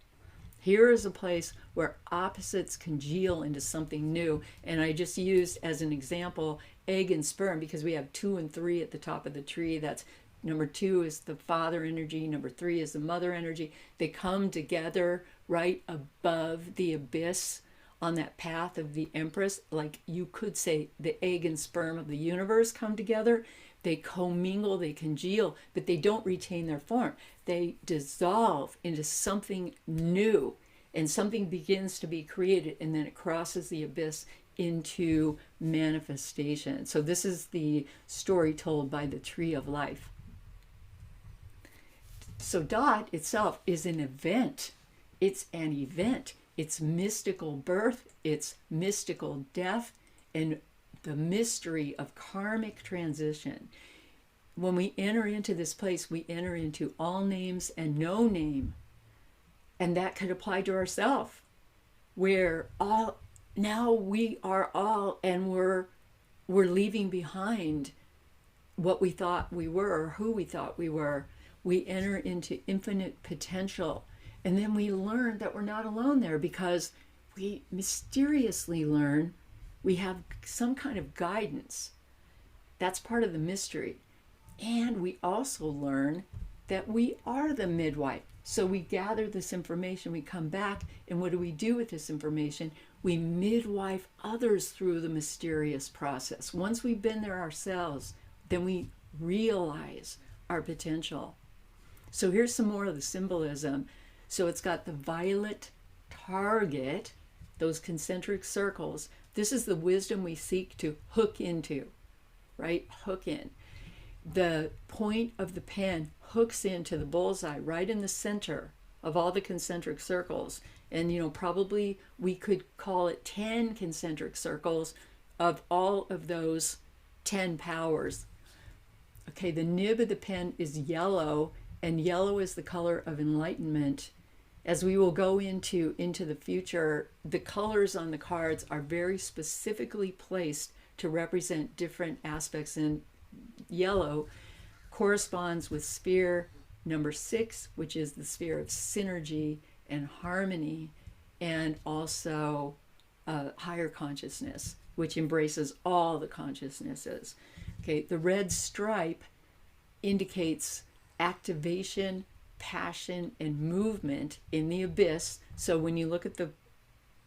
Here is a place where opposites congeal into something new. And I just used as an example egg and sperm, because we have 2 and 3 at the top of the tree. That's number 2 is the father energy, number 3 is the mother energy. They come together right above the abyss on that path of the Empress. Like you could say the egg and sperm of the universe come together. They commingle, they congeal, but they don't retain their form. They dissolve into something new, and something begins to be created, and then it crosses the abyss into manifestation. So this is the story told by the Tree of Life. So dot itself is an event. It's an event. It's mystical birth, it's mystical death, and the mystery of karmic transition. When we enter into this place, we enter into all names and no name. And that could apply to ourselves, where now we are all, and we're leaving behind what we thought we were or who we thought we were. We enter into infinite potential. And then we learn that we're not alone there, because we mysteriously learn we have some kind of guidance. That's part of the mystery. And we also learn that we are the midwife. So we gather this information, we come back, and what do we do with this information? We midwife others through the mysterious process. Once we've been there ourselves, then we realize our potential. So here's some more of the symbolism. So it's got the violet target, those concentric circles. This is the wisdom we seek to hook into, right? Hook in. The point of the pen hooks into the bullseye right in the center of all the concentric circles. And, probably we could call it 10 concentric circles of all of those 10 powers. Okay, the nib of the pen is yellow, and yellow is the color of enlightenment. As we will go into the future, the colors on the cards are very specifically placed to represent different aspects, and yellow corresponds with sphere number 6, which is the sphere of synergy and harmony, and also higher consciousness, which embraces all the consciousnesses. Okay, the red stripe indicates activation, passion, and movement in the abyss. So when you look at the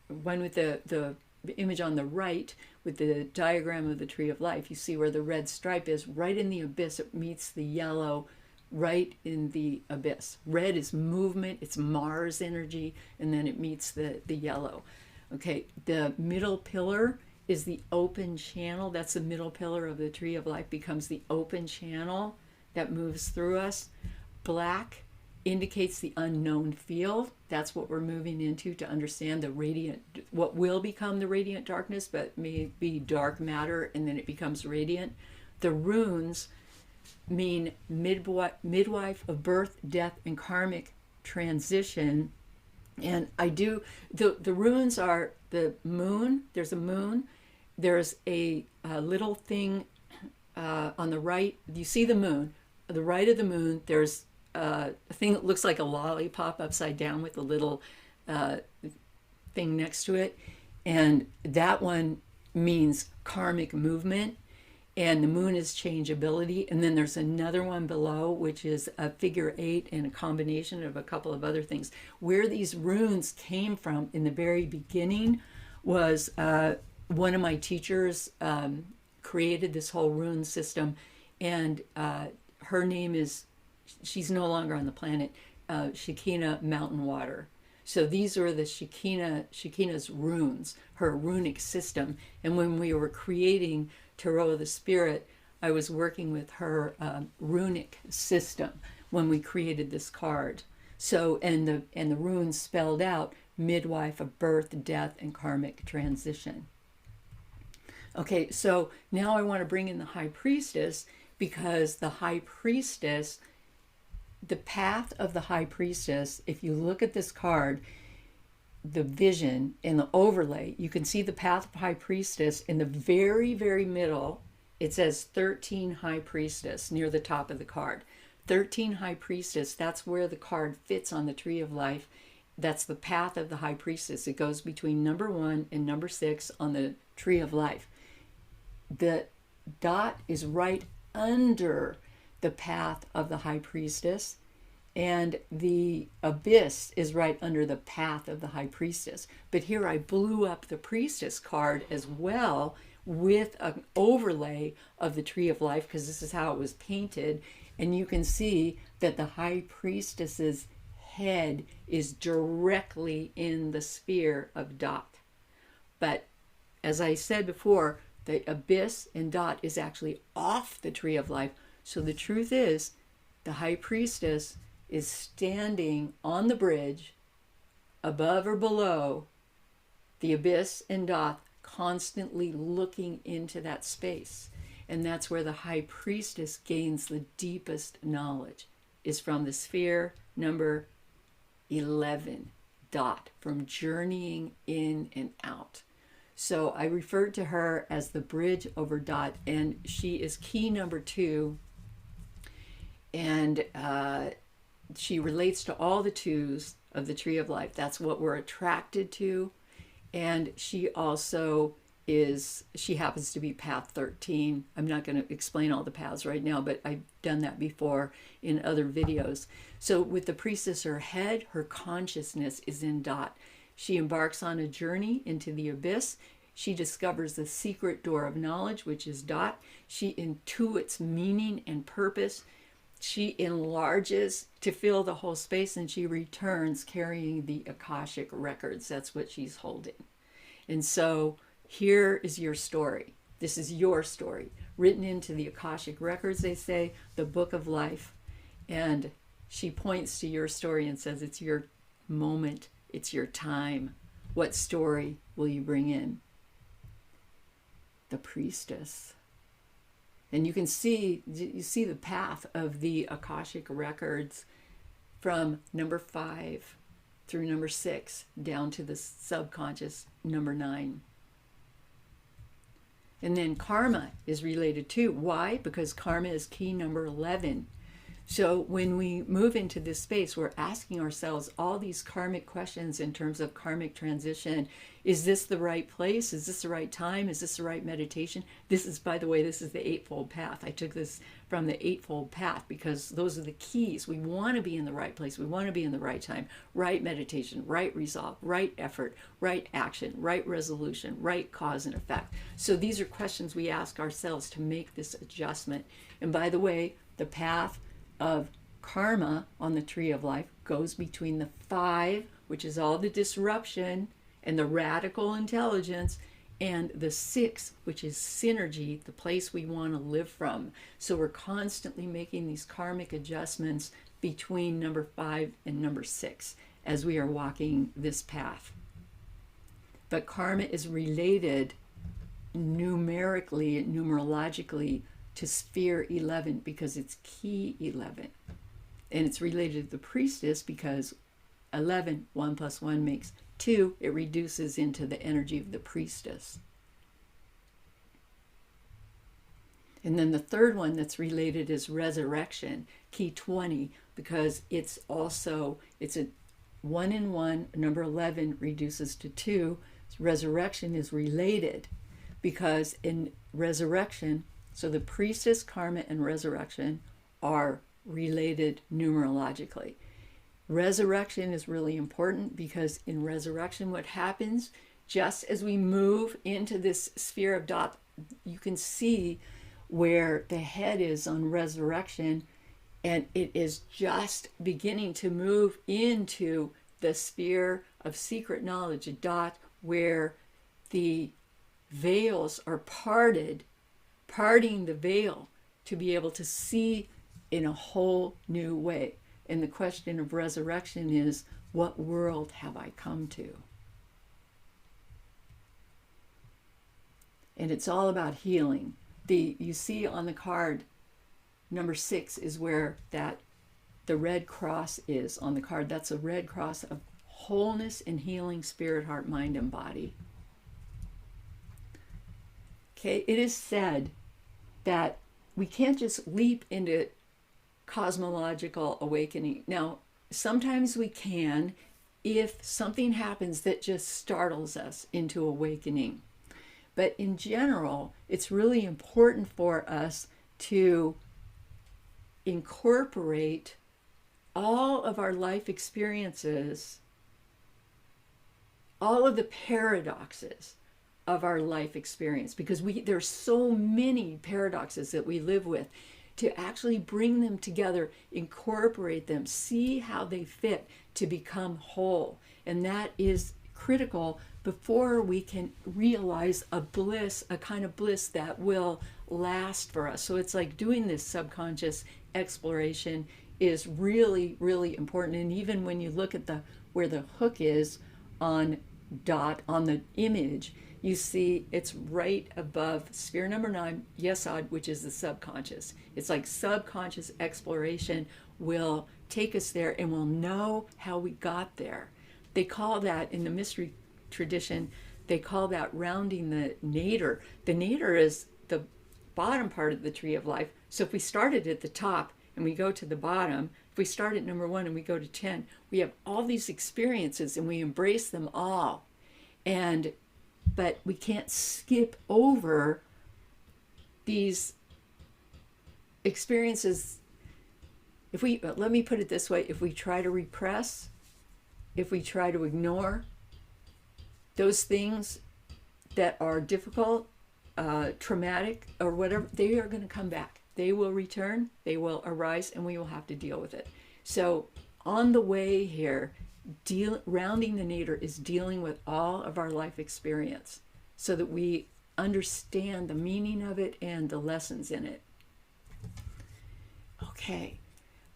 one with the image on the right with the diagram of the Tree of Life, you see where the red stripe is right in the abyss. It meets the yellow right in the abyss. Red is movement, it's Mars energy, and then it meets the yellow. Okay, the middle pillar is the open channel. That's the middle pillar of the tree of life, becomes the open channel that moves through us. Black indicates the unknown field. That's what we're moving into to understand the radiant, what will become the radiant darkness, but may be dark matter, and then it becomes radiant. The runes mean midwife of birth, death, and karmic transition. And I do, the runes are the moon, there's a moon, there's a little thing on the right, you see the moon, the right of the moon, there's a thing that looks like a lollipop upside down with a little thing next to it. And that one means karmic movement. And the moon is changeability. And then there's another one below, which is a figure 8 and a combination of a couple of other things. Where these runes came from in the very beginning was one of my teachers created this whole rune system. And her name is, she's no longer on the planet, Shekinah Mountain Water. So these are the Shekinah's runes, her runic system. And when we were creating Tarot of the Spirit, I was working with her runic system when we created this card. So, and the runes spelled out midwife of birth, death, and karmic transition. Okay, so now I want to bring in the High Priestess, because the High Priestess, the path of the High Priestess, if you look at this card, the vision and the overlay, you can see the path of High Priestess in the very, very middle. It says 13 High Priestess near the top of the card. 13 High Priestess, that's where the card fits on the Tree of Life. That's the path of the High Priestess. It goes between number 1 and number 6 on the Tree of Life. The dot is right under the path of the High Priestess, and the abyss is right under the path of the High Priestess. But here I blew up the Priestess card as well with an overlay of the Tree of Life, because this is how it was painted. And you can see that the High Priestess's head is directly in the sphere of Dot. But as I said before, the abyss and Dot is actually off the Tree of Life. So the truth is, the High Priestess is standing on the bridge above or below the abyss and Dot, constantly looking into that space. And that's where the High Priestess gains the deepest knowledge, is from the sphere number 11, Dot, from journeying in and out. So I referred to her as the bridge over Dot, and she is key number 2. And she relates to all the 2s of the Tree of Life. That's what we're attracted to. And she also she happens to be path 13. I'm not going to explain all the paths right now, but I've done that before in other videos. So with the priestess, her head, her consciousness is in Dot. She embarks on a journey into the abyss. She discovers the secret door of knowledge, which is Dot. She intuits meaning and purpose. She enlarges to fill the whole space, and she returns carrying the Akashic records. That's what she's holding. And so here is your story. This is your story, written into the Akashic records, they say, the book of life. And she points to your story and says, it's your moment, it's your time. What story will you bring in? The priestess. And you can see, the path of the Akashic records from number 5 through number 6 down to the subconscious number 9. And then karma is related too. Why? Because karma is key number 11. So when we move into this space, we're asking ourselves all these karmic questions in terms of karmic transition. Is this the right place? Is this the right time? Is this the right meditation? This is, by the way, this is the Eightfold Path. I took this from the Eightfold Path because those are the keys. We want to be in the right place. We want to be in the right time. Right meditation, right resolve, right effort, right action, right resolution, right cause and effect. So these are questions we ask ourselves to make this adjustment. And by the way, the path of karma on the tree of life goes between the 5, which is all the disruption and the radical intelligence, and the 6, which is synergy, the place we want to live from. So we're constantly making these karmic adjustments between number 5 and number 6 as we are walking this path. But karma is related numerically, numerologically, to sphere 11 because it's key 11. And it's related to the priestess because 11, 1 plus 1 makes 2. It reduces into the energy of the priestess. And then the third one that's related is resurrection, key 20, because it's a 1 in 1, number 11 reduces to 2. Resurrection is related because in resurrection, so the priestess, karma, and resurrection are related numerologically. Resurrection is really important because in resurrection, what happens, just as we move into this sphere of dot, you can see where the head is on resurrection, and it is just beginning to move into the sphere of secret knowledge, a dot where the veils are parting the veil to be able to see in a whole new way. And the question of resurrection is, what world have I come to? And it's all about healing. You see on the card, number 6 is where the red cross is on the card. That's a red cross of wholeness and healing, spirit, heart, mind, and body. Okay, it is said that we can't just leap into cosmological awakening. Now, sometimes we can if something happens that just startles us into awakening. But in general, it's really important for us to incorporate all of our life experiences, all of the paradoxes of our life experience, because there's so many paradoxes that we live with, to actually bring them together, incorporate them, see how they fit to become whole. And that is critical before we can realize a bliss, a kind of bliss that will last for us. So it's like doing this subconscious exploration is really, really important. And even when you look at where the hook is on the image, you see it's right above sphere number 9, Yesod, which is the subconscious. It's like subconscious exploration will take us there, and we'll know how we got there. They call that, in the mystery tradition, they call that rounding the nadir. The nadir is the bottom part of the tree of life. So if we started at the top and we go to the bottom, if we start at number 1 and we go to 10, we have all these experiences and we embrace them all. But we can't skip over these experiences. Let me put it this way, if we try to repress, if we try to ignore those things that are difficult, traumatic, or whatever, they are going to come back. They will return, they will arise, and we will have to deal with it. So on the way here, rounding the nadir is dealing with all of our life experience so that we understand the meaning of it and the lessons in it. Okay,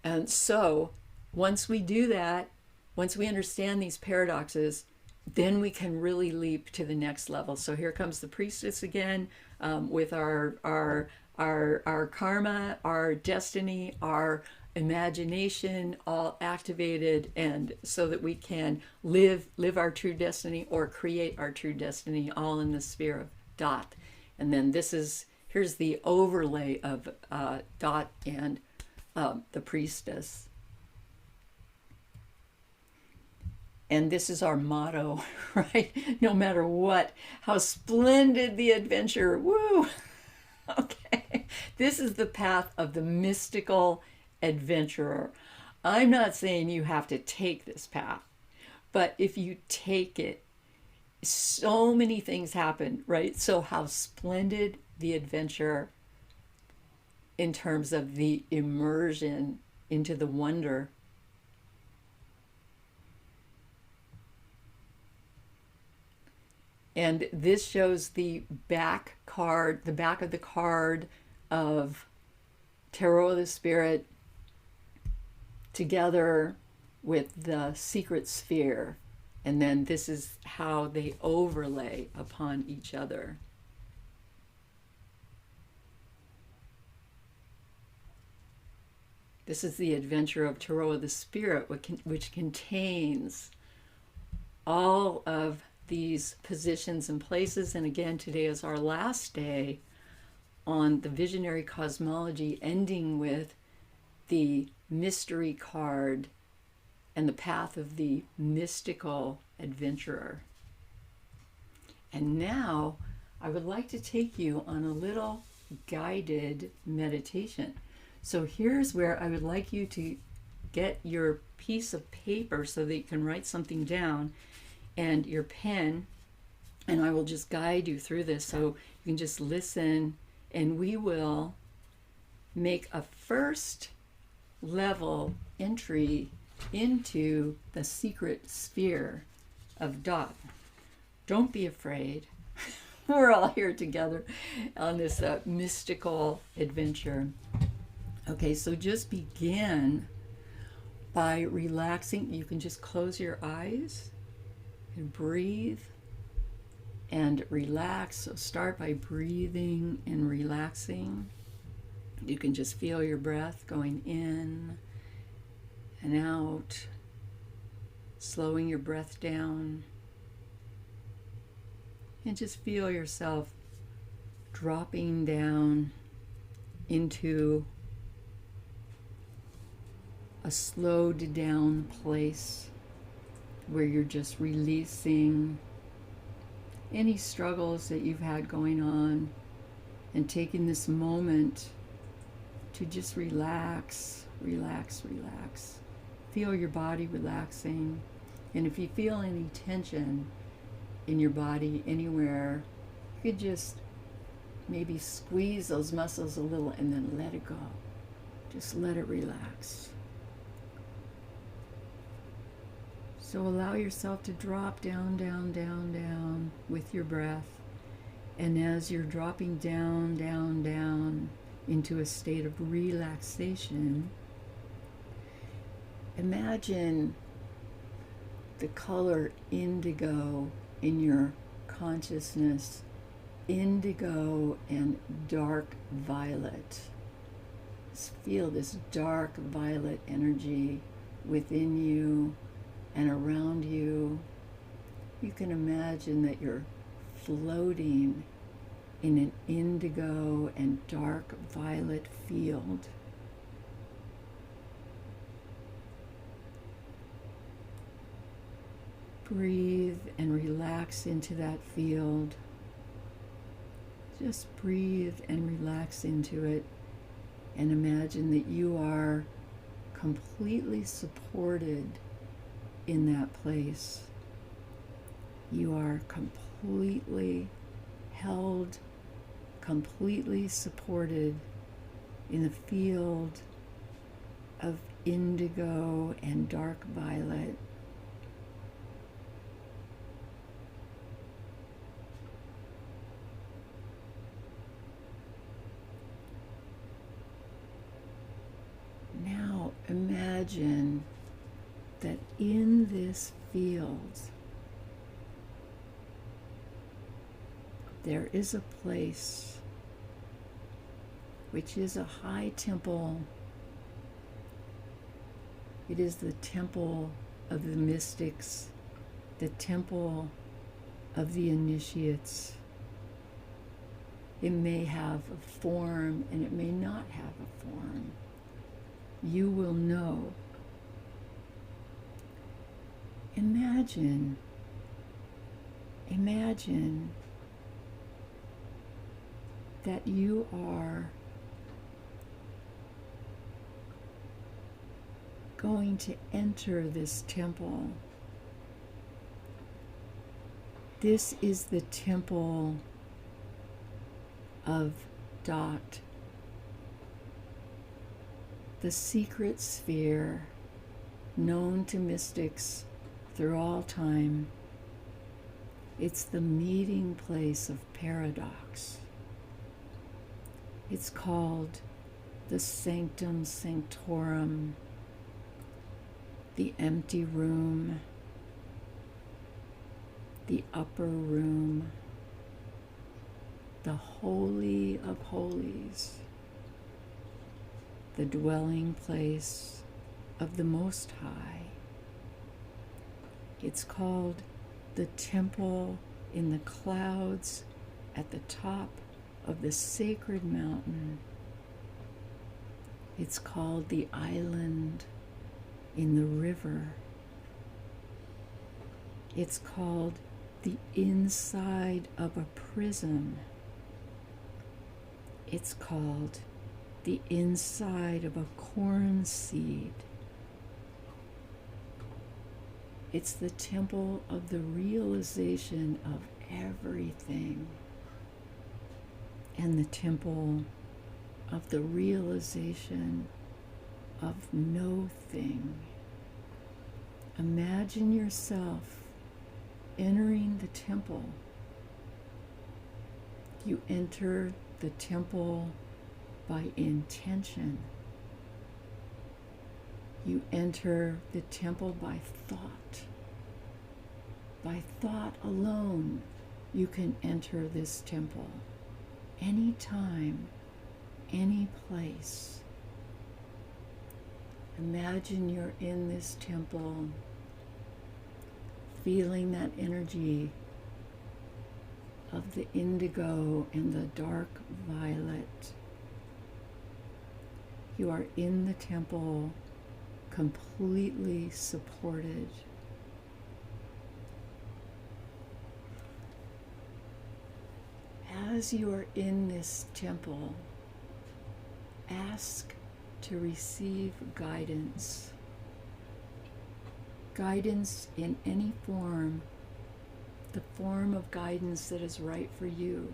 and so once we do that, once we understand these paradoxes, then we can really leap to the next level. So here comes the priestess again, with our karma, our destiny, our imagination all activated, and so that we can live our true destiny or create our true destiny, all in the sphere of dot. And then here's the overlay of dot and the priestess. And this is our motto, right? No matter what, how splendid the adventure, woo! Okay, this is the path of the mystical adventurer. I'm not saying you have to take this path, but if you take it, so many things happen, right? So how splendid the adventure in terms of the immersion into the wonder. And this shows the back card, the back of the card of Tarot of the Spirit together with the secret sphere. And then this is how they overlay upon each other. This is the adventure of Tarot of the Spirit, which contains all of these positions and places. And again, today is our last day on the visionary cosmology, ending with the mystery card and the path of the mystical adventurer. And now I would like to take you on a little guided meditation. So here's where I would like you to get your piece of paper so that you can write something down, and your pen, and I will just guide you through this so you can just listen, and we will make a first level entry into the secret sphere of Dot. Don't be afraid. We're all here together on this mystical adventure. Okay, so just begin by relaxing. You can just close your eyes and breathe and relax. So start by breathing and relaxing. You can just feel your breath going in and out, slowing your breath down, and just feel yourself dropping down into a slowed down place where you're just releasing any struggles that you've had going on and taking this moment to just relax, relax, relax. Feel your body relaxing. And if you feel any tension in your body anywhere, you could just maybe squeeze those muscles a little and then let it go. Just let it relax. So allow yourself to drop down, down, down, down with your breath. And as you're dropping down, down, down into a state of relaxation, imagine the color indigo in your consciousness, indigo and dark violet. Just feel this dark violet energy within you and around you. You can imagine that you're floating in an indigo and dark violet field. Breathe and relax into that field. Just breathe and relax into it, and imagine that you are completely supported in that place. You are completely held, completely supported in the field of indigo and dark violet. Now imagine that in this field there is a place which is a high temple. It is the temple of the mystics, the temple of the initiates. It may have a form and it may not have a form. You will know. Imagine that you are going to enter this temple. This is the temple of Dot. the secret sphere known to mystics through all time. It's the meeting place of paradox. It's called the sanctum sanctorum, the empty room, the upper room, the holy of holies, the dwelling place of the Most High. It's called the temple in the clouds at the top of the sacred mountain. It's called the island in the river. It's called the inside of a prism. It's called the inside of a corn seed. It's the temple of the realization of everything, and the temple of the realization of no thing. Imagine yourself entering the temple. You enter the temple by intention. You enter the temple by thought. By thought alone, you can enter this temple. Anytime, any place. Imagine you're in this temple, feeling that energy of the indigo and the dark violet. You are in the temple, completely supported. As you are in this temple, ask to receive guidance. Guidance in any form, the form of guidance that is right for you.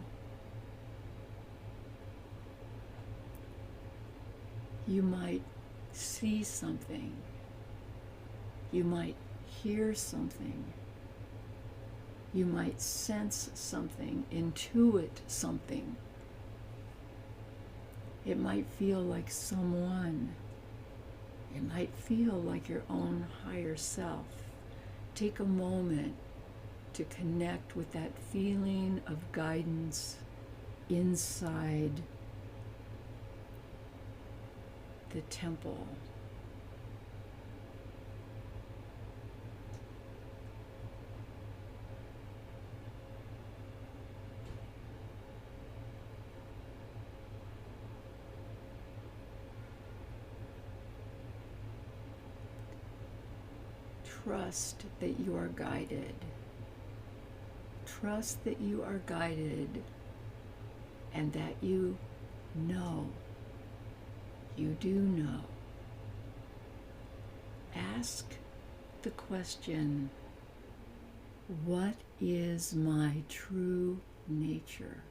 You might see something. You might hear something. You might sense something, intuit something. It might feel like someone. It might feel like your own higher self. Take a moment to connect with that feeling of guidance inside the temple. Trust that you are guided. Trust that you are guided and that you know. You do know. Ask the question, what is my true nature?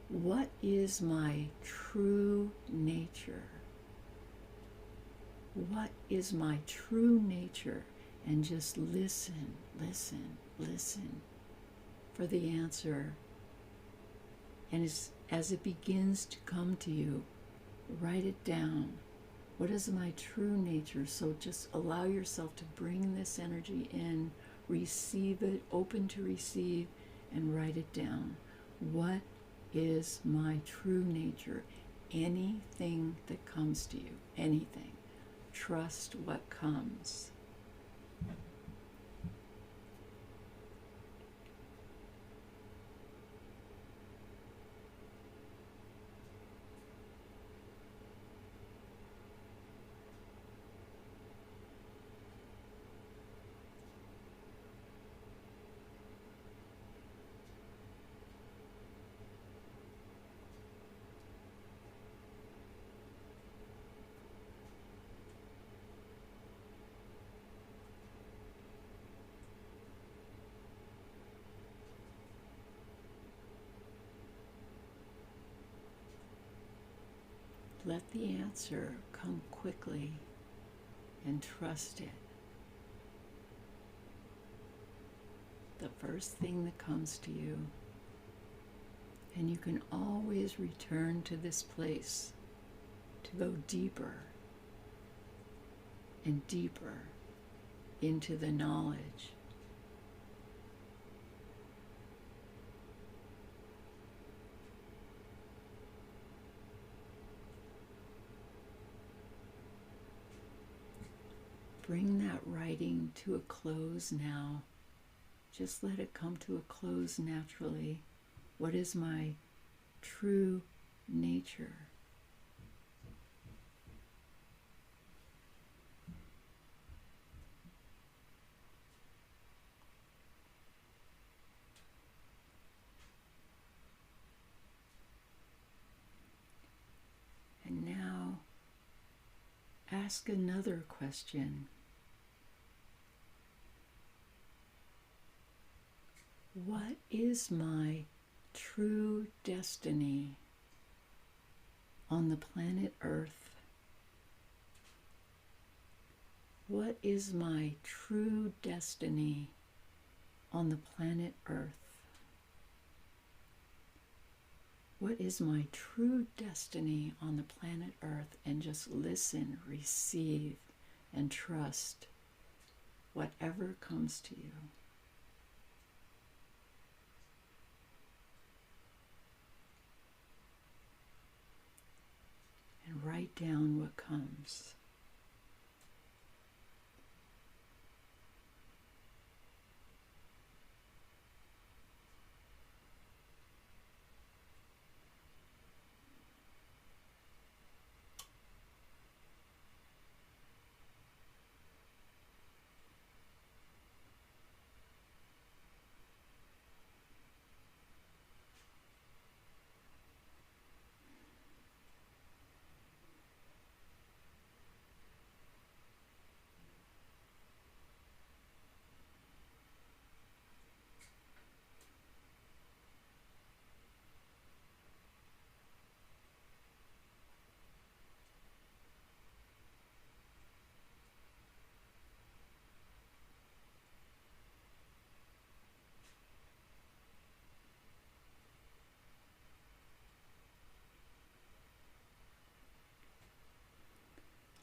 What is my true nature? What is my true nature? And just listen, listen, listen for the answer. And as it begins to come to you, write it down. What is my true nature? So just allow yourself to bring this energy in, receive it, open to receive, and write it down. What is my true nature? Anything that comes to you, anything. Trust what comes. Let the answer come quickly and trust it. The first thing that comes to you. And you can always return to this place to go deeper and deeper into the knowledge. Bring that writing to a close now. Just let it come to a close naturally. What is my true nature? And now ask another question. What is my true destiny on the planet Earth? What is my true destiny on the planet Earth? What is my true destiny on the planet Earth? And just listen, receive, and trust whatever comes to you. And write down what comes.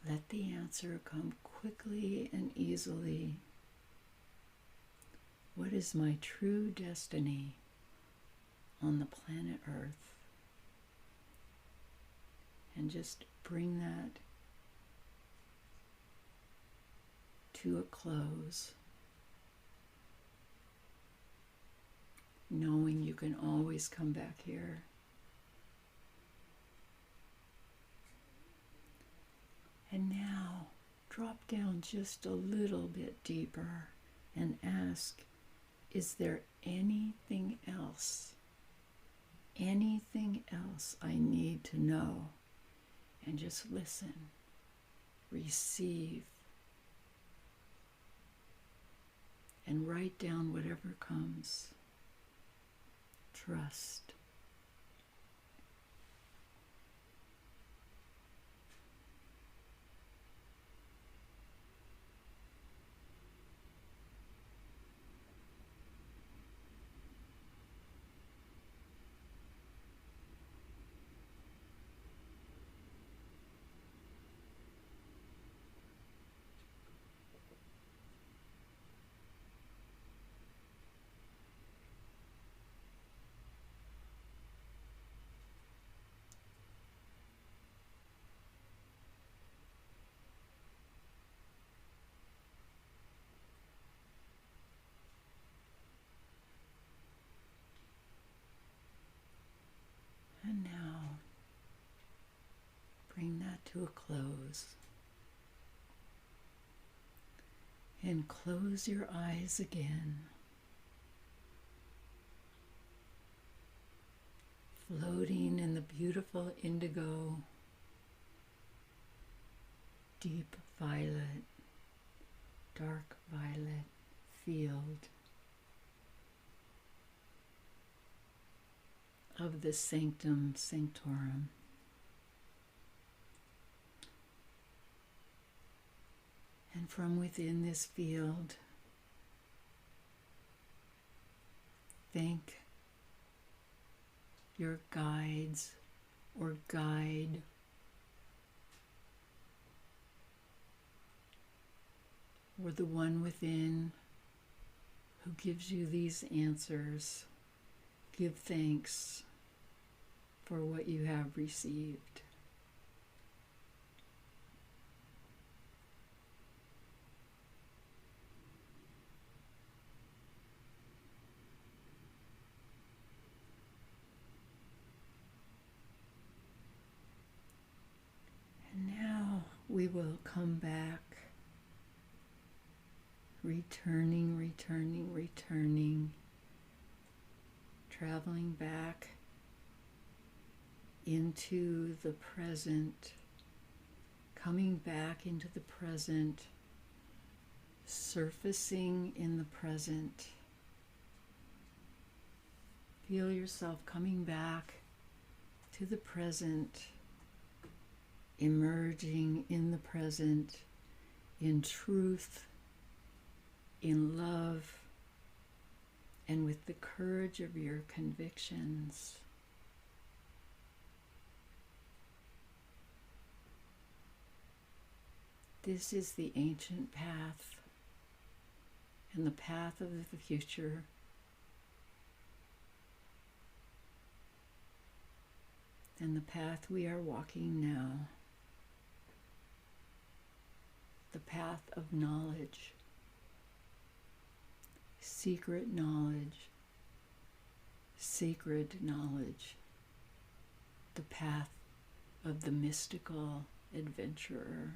Let the answer come quickly and easily. What is my true destiny on the planet Earth? And just bring that to a close, knowing you can always come back here. And now, drop down just a little bit deeper and ask, is there anything else I need to know? And just listen, receive, and write down whatever comes. Trust. And now, bring that to a close. And close your eyes again. Floating in the beautiful indigo, deep violet, dark violet field of the Sanctum Sanctorum. And from within this field, thank your guides or guide, or the one within who gives you these answers. Give thanks for what you have received. And now we will come back, returning, traveling back into the present, coming back into the present, surfacing in the present. Feel yourself coming back to the present, emerging in the present, in truth, in love, and with the courage of your convictions. This is the ancient path and the path of the future. And the path we are walking now. The path of knowledge. Secret knowledge. Sacred knowledge. The path of the mystical adventurer.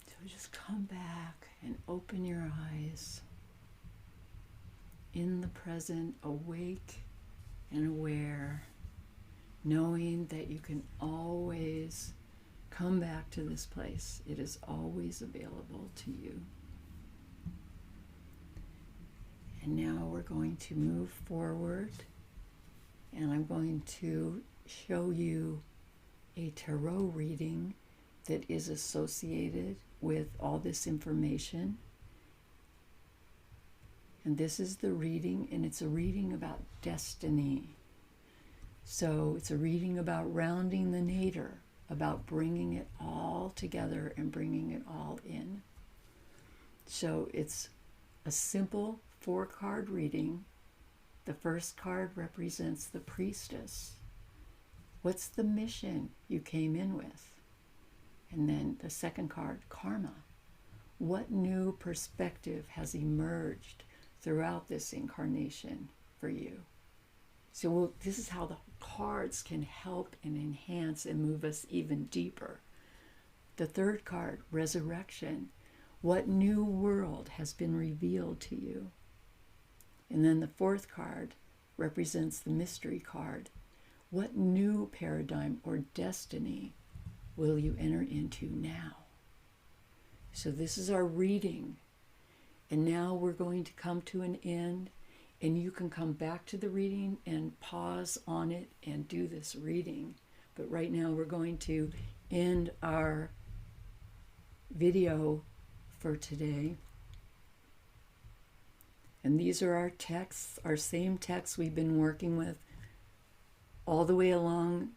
So just come back and open your eyes. In the present, awake and aware, knowing that you can always come back to this place. It is always available to you. And now we're going to move forward, and I'm going to show you a tarot reading that is associated with all this information. And this is the reading, and it's a reading about destiny. So it's a reading about rounding the nadir, about bringing it all together and bringing it all in. So it's a simple 4-card reading. The first card represents the priestess. What's the mission you came in with? And then the second card, karma. What new perspective has emerged throughout this incarnation for you? So this is how the cards can help and enhance and move us even deeper. The third card, resurrection. What new world has been revealed to you? And then the fourth card represents the mystery card. What new paradigm or destiny will you enter into now? So this is our reading. And now we're going to come to an end, and you can come back to the reading and pause on it and do this reading. But right now we're going to end our video for today. And these are our texts, our same texts we've been working with all the way along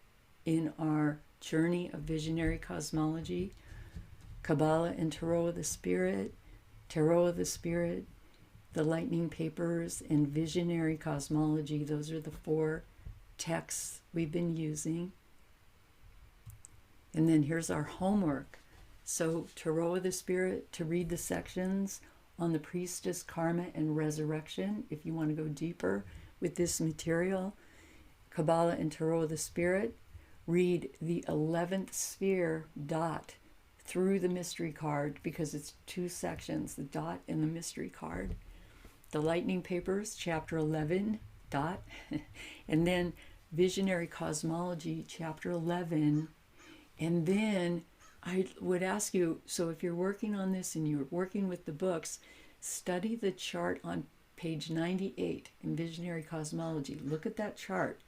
in our journey of visionary cosmology. Kabbalah and Tarot of the Spirit, the Lightning Papers, and Visionary Cosmology. Those are the 4 texts we've been using. And then here's our homework. So Tarot of the Spirit, to read the sections on the priestess, karma, and resurrection, if you want to go deeper with this material. Kabbalah and Tarot of the Spirit, read the 11th sphere dot through the mystery card, because it's 2 sections, the dot and the mystery card. The Lightning Papers, chapter 11, dot, and then Visionary Cosmology, chapter 11. And then I would ask you, so if you're working on this and you're working with the books, study the chart on page 98 in Visionary Cosmology. Look at that chart,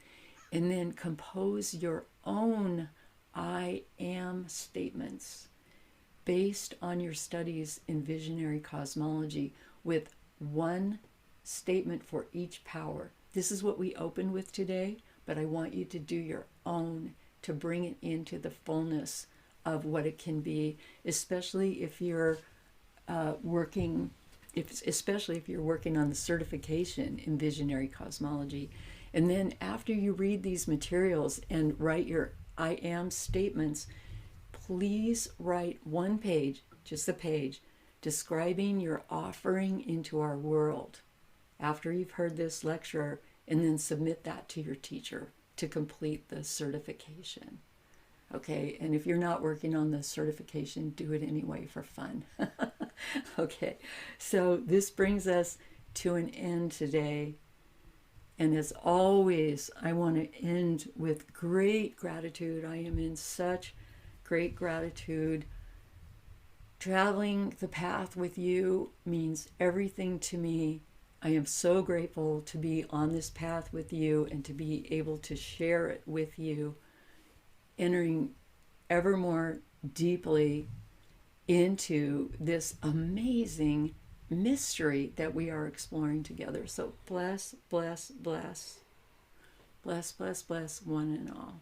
and then compose your own I am statements based on your studies in visionary cosmology with one statement for each power. This is what we opened with today, but I want you to do your own to bring it into the fullness of what it can be, especially if you're especially if you're working on the certification in visionary cosmology. And then after you read these materials and write your I am statements, please write one page, just a page, describing your offering into our world after you've heard this lecture, and then submit that to your teacher to complete the certification. Okay, and if you're not working on the certification, do it anyway for fun. Okay, so this brings us to an end today. And as always, I want to end with great gratitude. I am in such great gratitude. Traveling the path with you means everything to me. I am so grateful to be on this path with you and to be able to share it with you, entering ever more deeply into this amazing mystery that we are exploring together. So bless, bless, bless. Bless, bless, bless one and all.